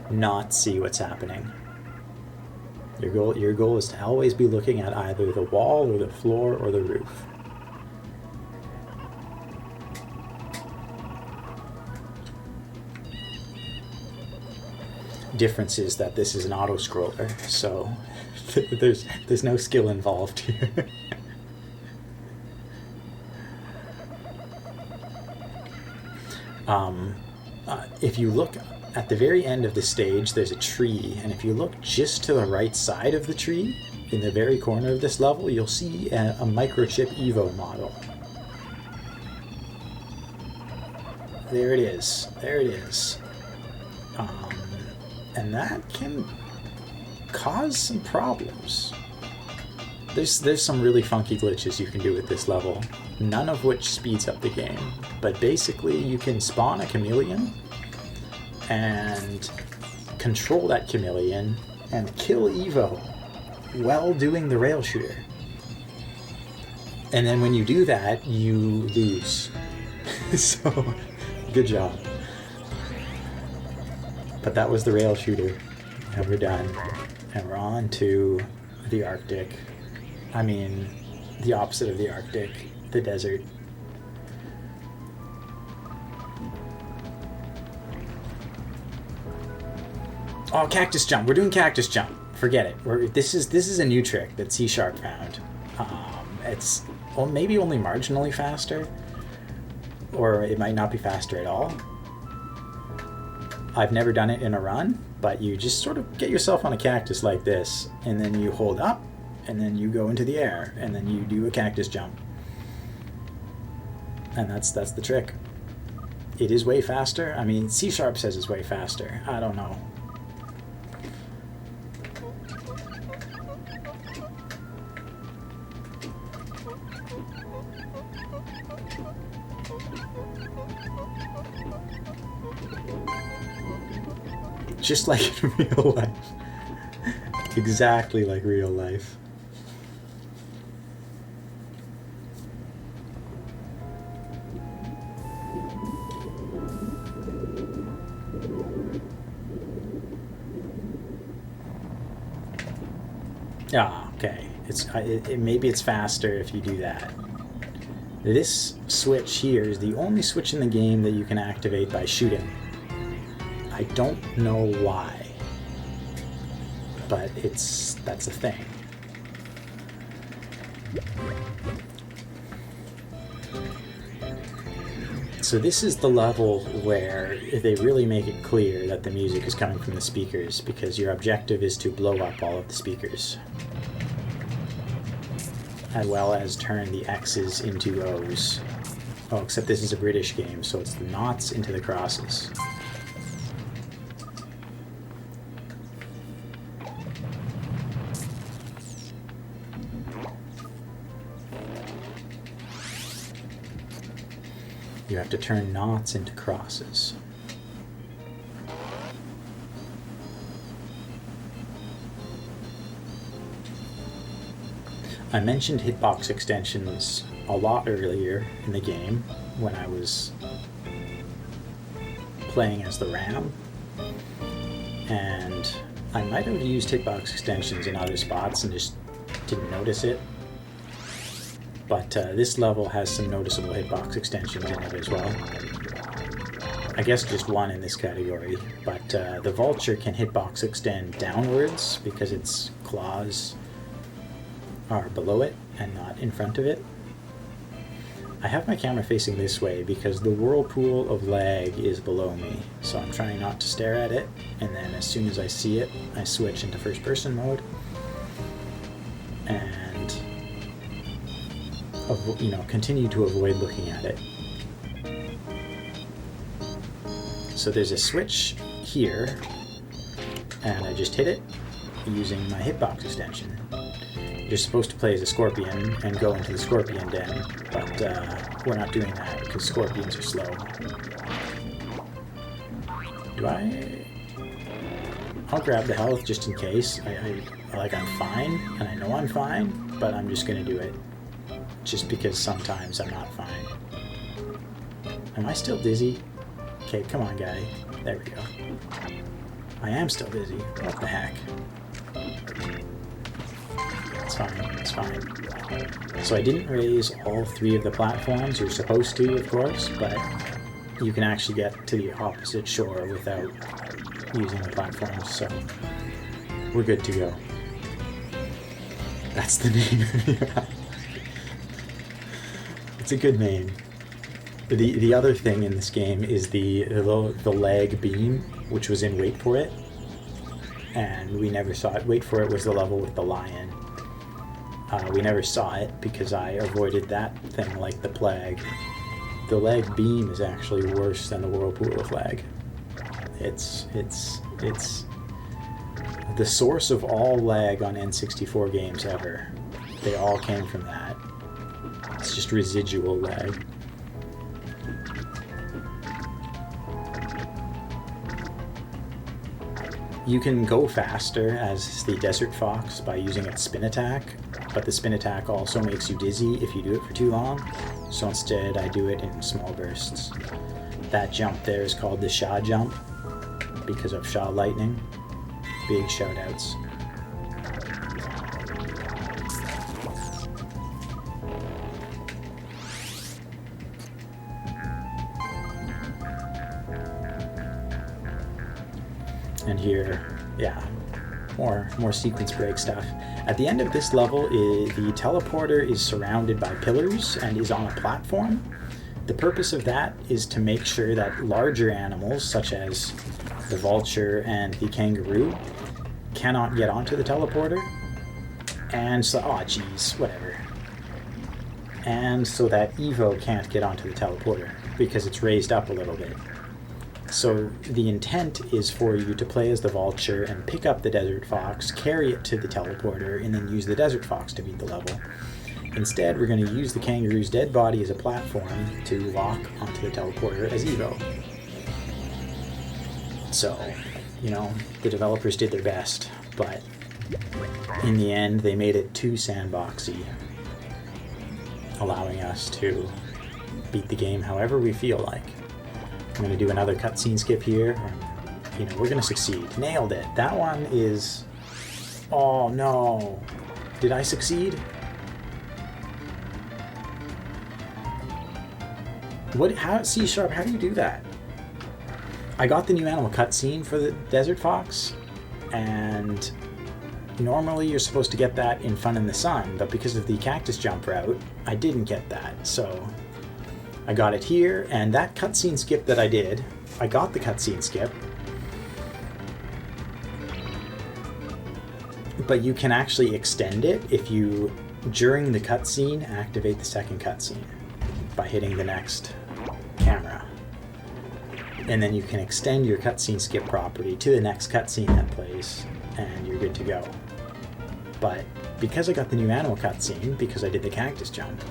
not see what's happening. Your goal is to always be looking at either the wall or the floor or the roof. Difference is that this is an auto scroller, so there's no skill involved here. If you look at the very end of the stage, there's a tree, and if you look just to the right side of the tree, in the very corner of this level, you'll see a microchip Evo model. There it is. There it is. And that can cause some problems. There's some really funky glitches you can do with this level, none of which speeds up the game. But basically, you can spawn a chameleon and control that chameleon and kill Evo while doing the rail shooter. And then when you do that, you lose. So, good job. But that was the rail shooter, and we're done. And we're on to the Arctic. I mean, the opposite of the Arctic, the desert. Oh, Cactus Jump. We're doing Cactus Jump. Forget it. This is a new trick that C# found. It's maybe only marginally faster, or it might not be faster at all. I've never done it in a run, but you just sort of get yourself on a cactus like this, and then you hold up, and then you go into the air, and then you do a cactus jump. And that's the trick. It is way faster. I mean, C# says it's way faster. I don't know. Just like in real life. Exactly like real life. Ah, okay. Maybe it's faster if you do that. This switch here is the only switch in the game that you can activate by shooting. I don't know why, but that's a thing. So this is the level where they really make it clear that the music is coming from the speakers, because your objective is to blow up all of the speakers, as well as turn the X's into O's. Oh, except this is a British game, so it's the knots into the crosses. You have to turn knots into crosses. I mentioned hitbox extensions a lot earlier in the game when I was playing as the Ram, and I might have used hitbox extensions in other spots and just didn't notice it. But this level has some noticeable hitbox extensions in it as well. I guess just one in this category, but the Vulture can hitbox extend downwards because its claws are below it and not in front of it. I have my camera facing this way because the whirlpool of lag is below me, so I'm trying not to stare at it, and then as soon as I see it, I switch into first person mode and continue to avoid looking at it. So there's a switch here, and I just hit it using my hitbox extension. You're supposed to play as a scorpion and go into the scorpion den, but we're not doing that because scorpions are slow. I'll grab the health just in case. I'm fine, and I know I'm fine, but I'm just gonna do it. Just because sometimes I'm not fine. Am I still dizzy? Okay, come on, guy. There we go. I am still dizzy. What the heck? It's fine, it's fine. So I didn't raise all 3 of the platforms. You're supposed to, of course, but you can actually get to the opposite shore without using the platforms, so we're good to go. That's the name of the app. It's a good name. The other thing in this game is the lag beam, which was in Wait For It, and we never saw it. Wait For It was the level with the lion. We never saw it because I avoided that thing like the plague. The lag beam is actually worse than the whirlpool of lag. It's the source of all lag on N64 games ever. They all came from that. It's just residual lag. You can go faster as the Desert Fox by using its spin attack, but the spin attack also makes you dizzy if you do it for too long, so instead I do it in small bursts. That jump there is called the Shaw Jump because of Shaw Lightning. Big shout outs. And here, yeah, more sequence break stuff. At the end of this level, the teleporter is surrounded by pillars and is on a platform. The purpose of that is to make sure that larger animals, such as the vulture and the kangaroo, cannot get onto the teleporter. And so, whatever. And so that Evo can't get onto the teleporter because it's raised up a little bit. So the intent is for you to play as the vulture and pick up the Desert Fox, carry it to the teleporter, and then use the Desert Fox to beat the level. Instead, we're going to use the kangaroo's dead body as a platform to lock onto the teleporter as Evo. So, the developers did their best, but in the end, they made it too sandboxy, allowing us to beat the game however we feel like. I'm going to do another cutscene skip here. We're going to succeed. Nailed it. That one is... Oh, no. Did I succeed? C#, how do you do that? I got the new animal cutscene for the Desert Fox, and normally you're supposed to get that in Fun in the Sun, but because of the Cactus Jump route, I didn't get that, so... I got it here, and that cutscene skip that I did, I got the cutscene skip, but you can actually extend it if you, during the cutscene, activate the second cutscene. by hitting the next camera. And then you can extend your cutscene skip property to the next cutscene that plays, and you're good to go. But because I got the new animal cutscene, because I did the Cactus Jump,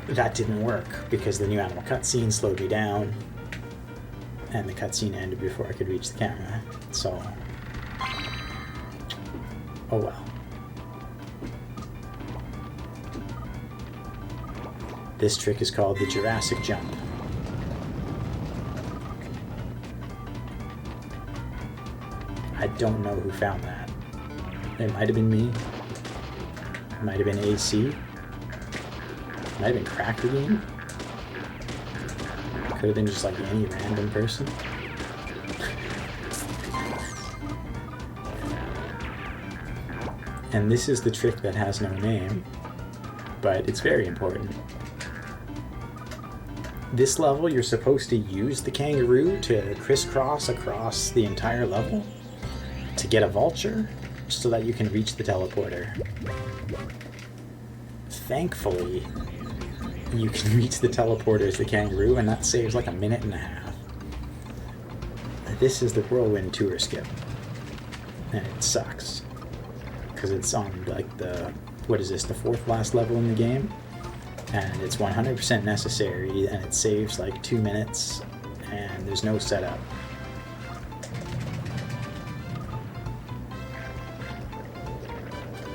that didn't work because the new animal cutscene slowed me down, and the cutscene ended before I could reach the camera. So, oh well. This trick is called the Jurassic Jump. I don't know who found that. It might have been me. It might have been AC. It might have been Cracker Game. Could have been just like any random person. And this is the trick that has no name, but it's very important. This level, you're supposed to use the kangaroo to crisscross across the entire level to get a vulture so that you can reach the teleporter. Thankfully, you can reach the teleporter as the kangaroo, and that saves like a minute and a half. This is the Whirlwind tour skip, and it sucks because it's on like the, what is this, the fourth last level in the game, and it's 100% necessary, and it saves like 2 minutes, and there's no setup.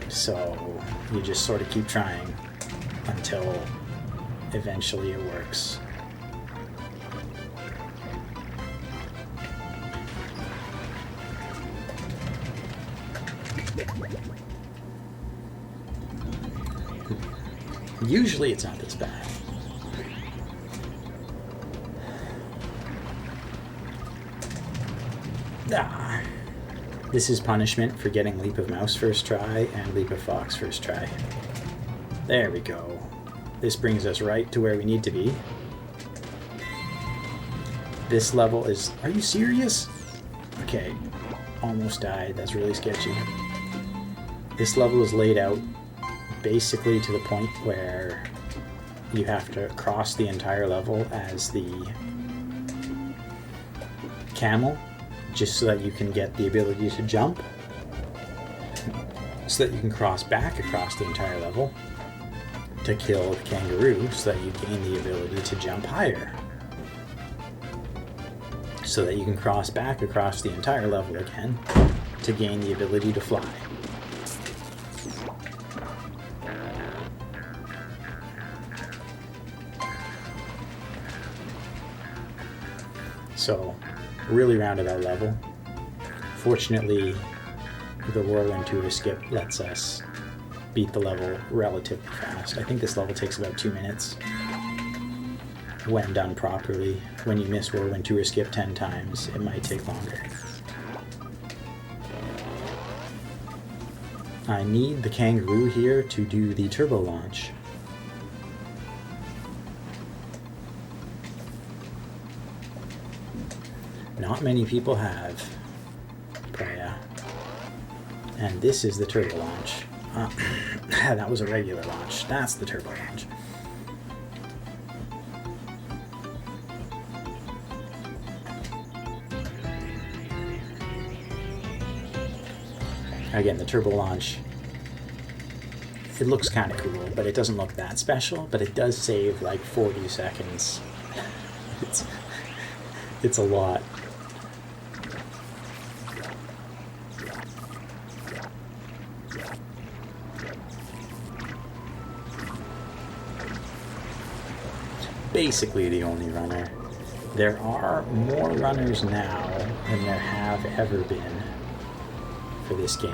So you just sort of keep trying until eventually it works. Usually it's not this bad. This is punishment for getting Leap of Mouse first try and Leap of Fox first try. There we go. This brings us right to where we need to be. This level is... Are you serious? Okay. Almost died. That's really sketchy. This level is laid out basically to the point where you have to cross the entire level as the camel, just so that you can get the ability to jump, so that you can cross back across the entire level to kill the kangaroo, so that you gain the ability to jump higher, so that you can cross back across the entire level again to gain the ability to fly. So, really rounded out level. Fortunately, the Whirlwind tour skip lets us beat the level relatively fast. I think this level takes about 2 minutes when done properly. When you miss Whirlwind tour skip 10 times, it might take longer. I need the kangaroo here to do the turbo launch. Not many people have, but yeah. And this is the turbo launch. That was a regular launch. That's the turbo launch. Again, the turbo launch, it looks kind of cool, but it doesn't look that special, but it does save like 40 seconds. It's a lot. Basically the only runner. There are more runners now than there have ever been for this game.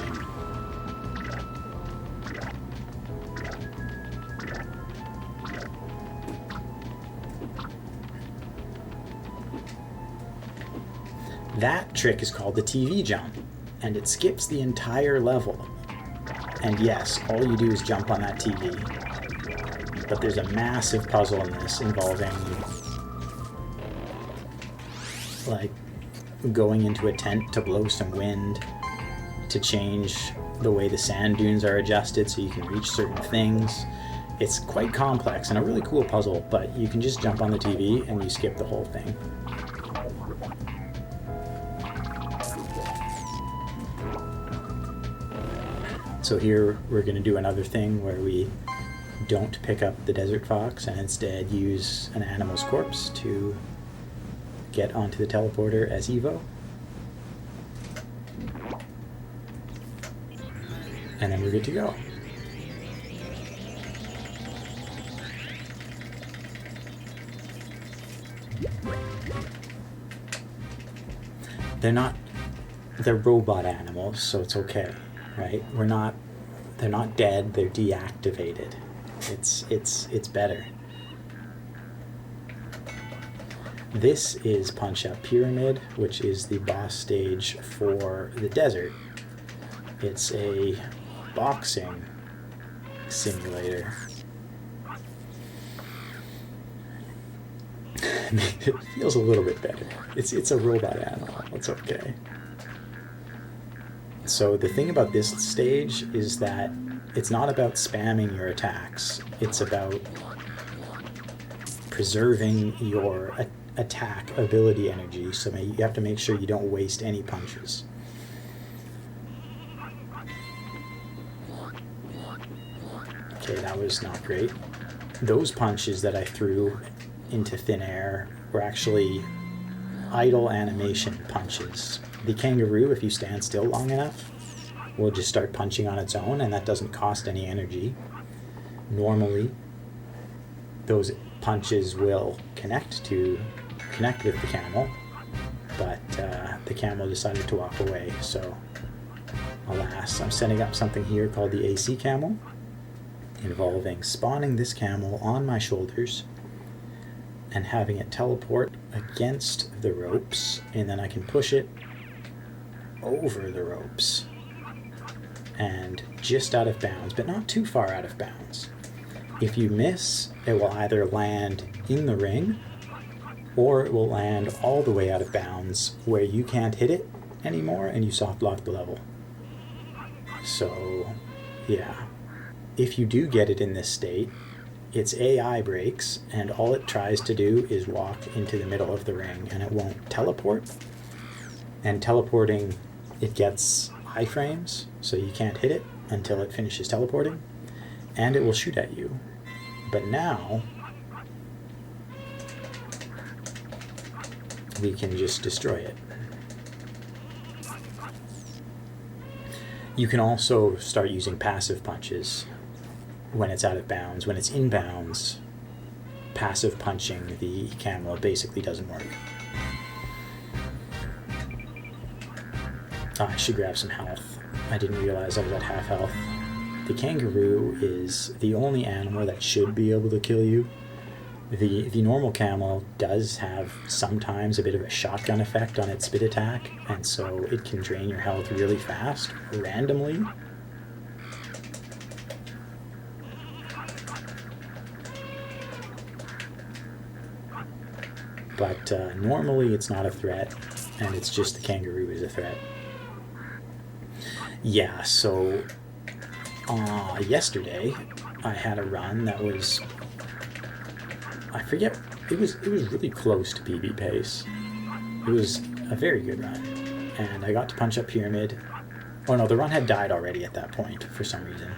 That trick is called the TV jump, and it skips the entire level. And yes, all you do is jump on that TV. But there's a massive puzzle in this involving like going into a tent to blow some wind, to change the way the sand dunes are adjusted so you can reach certain things. It's quite complex and a really cool puzzle, but you can just jump on the TV and you skip the whole thing. So here we're going to do another thing where we don't pick up the desert fox and instead use an animal's corpse to get onto the teleporter as Evo. And then we're good to go. They're robot animals, so it's okay, right? They're not dead, they're deactivated. It's better. This is Pancha Pyramid, which is the boss stage for the desert. It's a boxing simulator. It feels a little bit better. It's a robot animal. It's okay. So the thing about this stage is that it's not about spamming your attacks. It's about preserving your attack ability energy, so you have to make sure you don't waste any punches. Okay, that was not great. Those punches that I threw into thin air were actually idle animation punches. The kangaroo, if you stand still long enough, will just start punching on its own, and that doesn't cost any energy. Normally, those punches will connect with the camel, but the camel decided to walk away, so alas. I'm setting up something here called the AC camel, involving spawning this camel on my shoulders and having it teleport against the ropes, and then I can push it over the ropes and just out of bounds, but not too far out of bounds. If you miss, it will either land in the ring or it will land all the way out of bounds where you can't hit it anymore and you soft lock the level. So yeah, if you do get it in this state, its AI breaks and all it tries to do is walk into the middle of the ring, and it won't teleport. And teleporting, it gets iframes, so you can't hit it until it finishes teleporting, and it will shoot at you. But now we can just destroy it. You can also start using passive punches when it's out of bounds. When it's in bounds, passive punching the camel basically doesn't work. I should grab some health. I didn't realize I was at half health. The kangaroo is the only animal that should be able to kill you. The normal camel does have sometimes a bit of a shotgun effect on its spit attack, and so it can drain your health really fast, randomly. But normally it's not a threat, and it's just the kangaroo is a threat. Yeah, so yesterday I had a run that was, I forget, it was really close to PB pace. It was a very good run, and I got to Pancha Pyramid. Oh no, the run had died already at that point for some reason.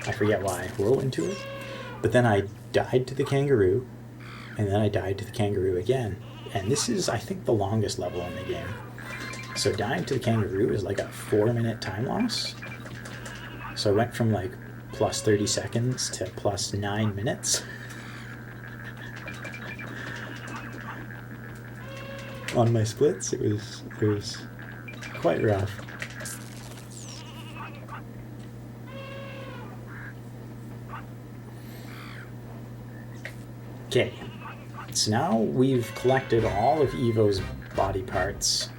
I forget why. Whirlwind to it. But then I died to the kangaroo, and then I died to the kangaroo again. And this is, I think, the longest level in the game. So dying to the kangaroo is like a 4-minute time loss. So I went from like plus 30 seconds to plus 9 minutes. On my splits, it was quite rough. Okay, so now we've collected all of Evo's body parts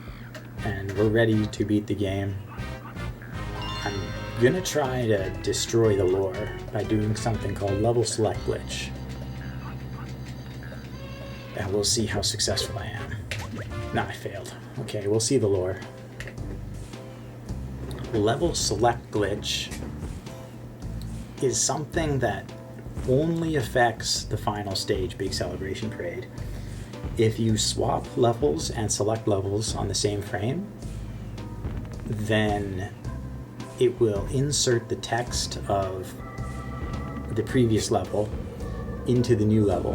and we're ready to beat the game. I'm gonna try to destroy the lore by doing something called level select glitch. And we'll see how successful I am. Nah, I failed. Okay, we'll see the lore. Level select glitch is something that only affects the final stage, Big Celebration Parade. If you swap levels and select levels on the same frame, then it will insert the text of the previous level into the new level.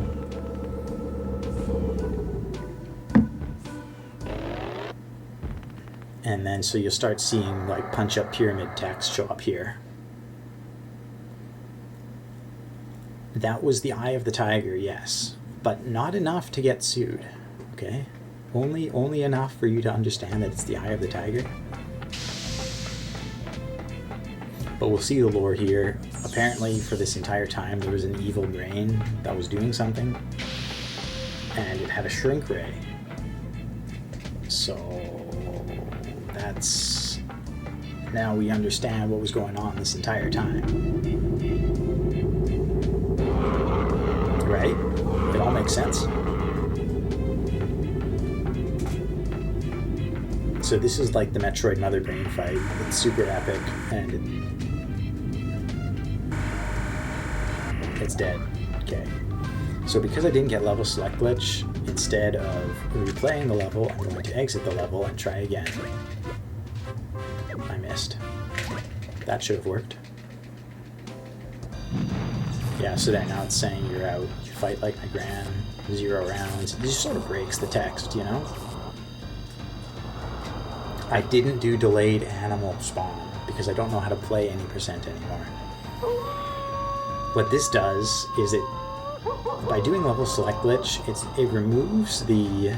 And then so you'll start seeing like Pancha Pyramid text show up here. That was the Eye of the Tiger, yes, but not enough to get sued, okay? Only enough for you to understand that it's the Eye of the Tiger. But we'll see the lore here. Apparently, for this entire time, there was an evil brain that was doing something, and it had a shrink ray. So that's... now we understand what was going on this entire time. Right? It all makes sense. So this is like the Metroid Mother Brain fight. It's super epic, and it's dead. Okay. So because I didn't get level select glitch, instead of replaying the level, I'm going to exit the level and try again. I missed. That should have worked. Yeah, so then now it's saying you're out. You fight like my gran, 0 rounds. It just sort of breaks the text, you know? I didn't do delayed animal spawn because I don't know how to play any percent anymore. What this does is it, by doing level select glitch, it removes the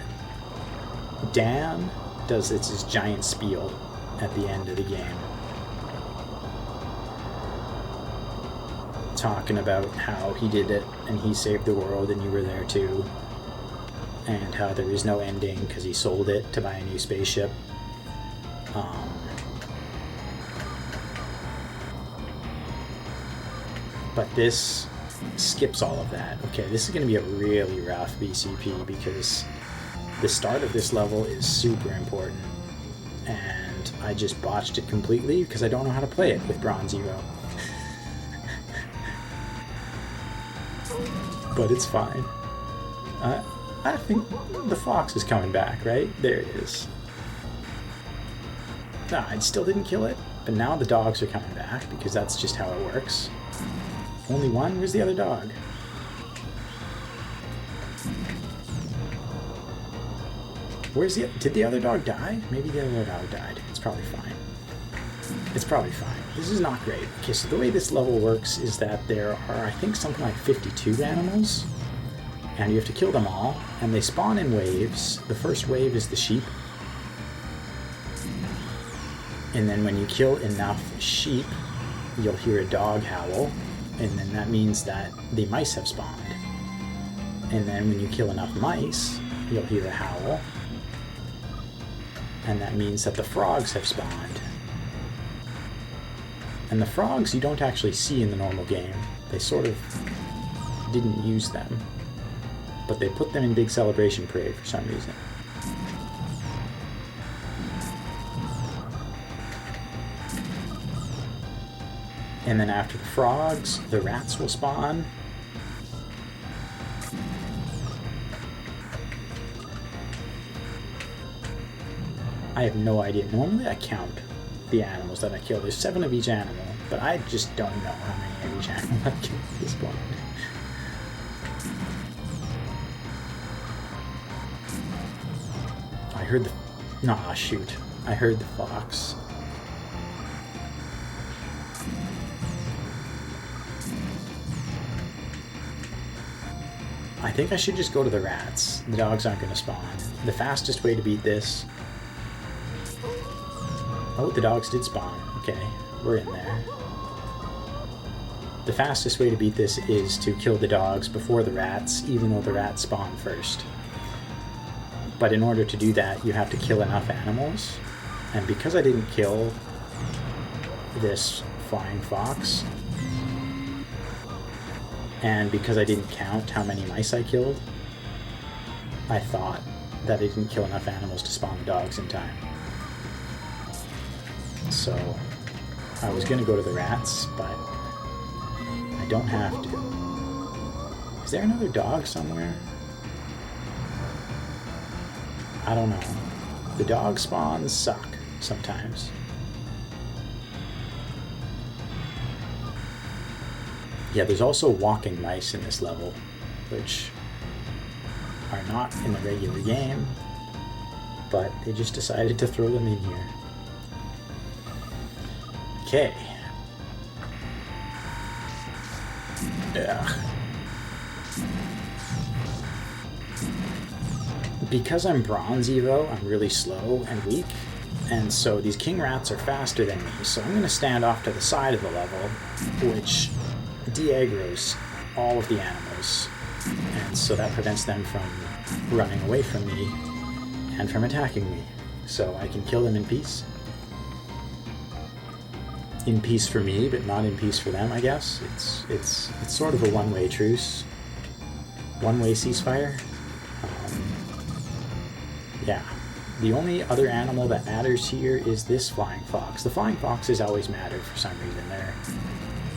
Dan does its giant spiel at the end of the game, talking about how he did it and he saved the world and you were there too, and how there is no ending because he sold it to buy a new spaceship. But this skips all of that. Okay, this is going to be a really rough BCP because the start of this level is super important, and I just botched it completely because I don't know how to play it with Bronze Evo. But it's fine. I think the fox is coming back, right? There it is. Nah, I still didn't kill it, but now the dogs are coming back because that's just how it works. Only one? Where's the other dog? Did the other dog die? Maybe the other dog died. It's probably fine. It's probably fine. This is not great. Okay, so the way this level works is that there are, I think, something like 52 animals, and you have to kill them all, and they spawn in waves. The first wave is the sheep, and then when you kill enough sheep, you'll hear a dog howl, and then that means that the mice have spawned. And then when you kill enough mice, you'll hear a howl, and that means that the frogs have spawned. And the frogs you don't actually see in the normal game. They sort of didn't use them, but they put them in Big Celebration Parade for some reason. And then after the frogs, the rats will spawn. I have no idea. Normally I count the animals that I kill. There's 7 of each animal, but I just don't know how many of each animal I killed at this point. I heard the... Nah, shoot. I heard the fox. I think I should just go to the rats. The dogs aren't going to spawn. The fastest way to beat this... Oh, the dogs did spawn. Okay, we're in there. The fastest way to beat this is to kill the dogs before the rats, even though the rats spawn first. But in order to do that, you have to kill enough animals. And because I didn't kill this flying fox, and because I didn't count how many mice I killed, I thought that I didn't kill enough animals to spawn the dogs in time. So I was going to go to the rats, but I don't have to. Is there another dog somewhere? I don't know. The dog spawns suck sometimes. Yeah, there's also walking mice in this level, which are not in the regular game, but they just decided to throw them in here. Okay. Ugh. Because I'm Bronze Evo, I'm really slow and weak, and so these king rats are faster than me, so I'm going to stand off to the side of the level, which de-aggroes all of the animals, and so that prevents them from running away from me and from attacking me, so I can kill them in peace. In peace for me, but not in peace for them, I guess. It's sort of a one-way truce, one-way ceasefire. Yeah. The only other animal that matters here is this flying fox. The flying foxes always matter for some reason. They're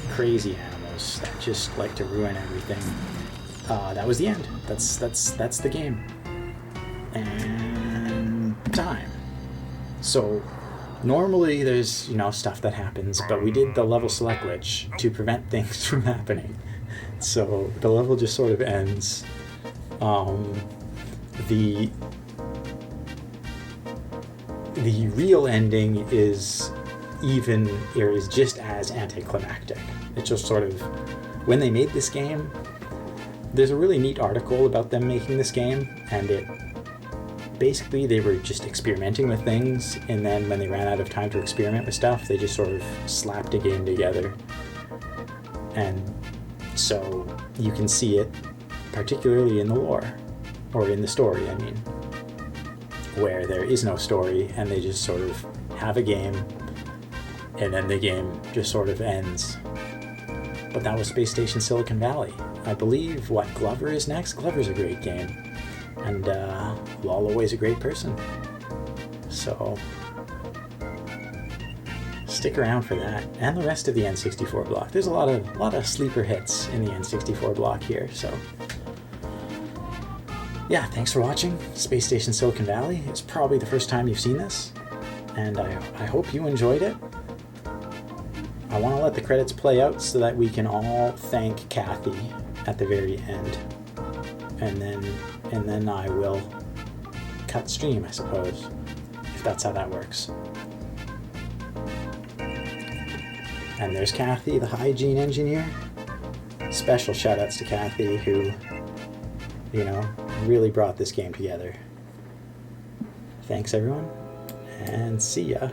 crazy animals that just like to ruin everything. That was the end. That's the game. And time. So normally there's, you know, stuff that happens, but we did the level select glitch to prevent things from happening. So the level just sort of ends. The real ending is just as anticlimactic. It's just sort of, when they made this game, there's a really neat article about them making this game, and basically they were just experimenting with things, and then when they ran out of time to experiment with stuff, they just sort of slapped a game together. And so you can see it particularly in the lore, or in the story, I mean, where there is no story and they just sort of have a game and then the game just sort of ends. But that was Space Station Silicon Valley. I believe, Glover is next? Glover's a great game. And Lolo is a great person. So stick around for that. And the rest of the N64 block. There's a lot of sleeper hits in the N64 block here, so yeah, thanks for watching Space Station Silicon Valley. It's probably the first time you've seen this, and I hope you enjoyed it. I want to let the credits play out so that we can all thank Kathy at the very end, and then I will cut stream, I suppose, if that's how that works. And there's Kathy, the hygiene engineer. Special shout-outs to Kathy, who, you know, really brought this game together. Thanks, everyone, and see ya.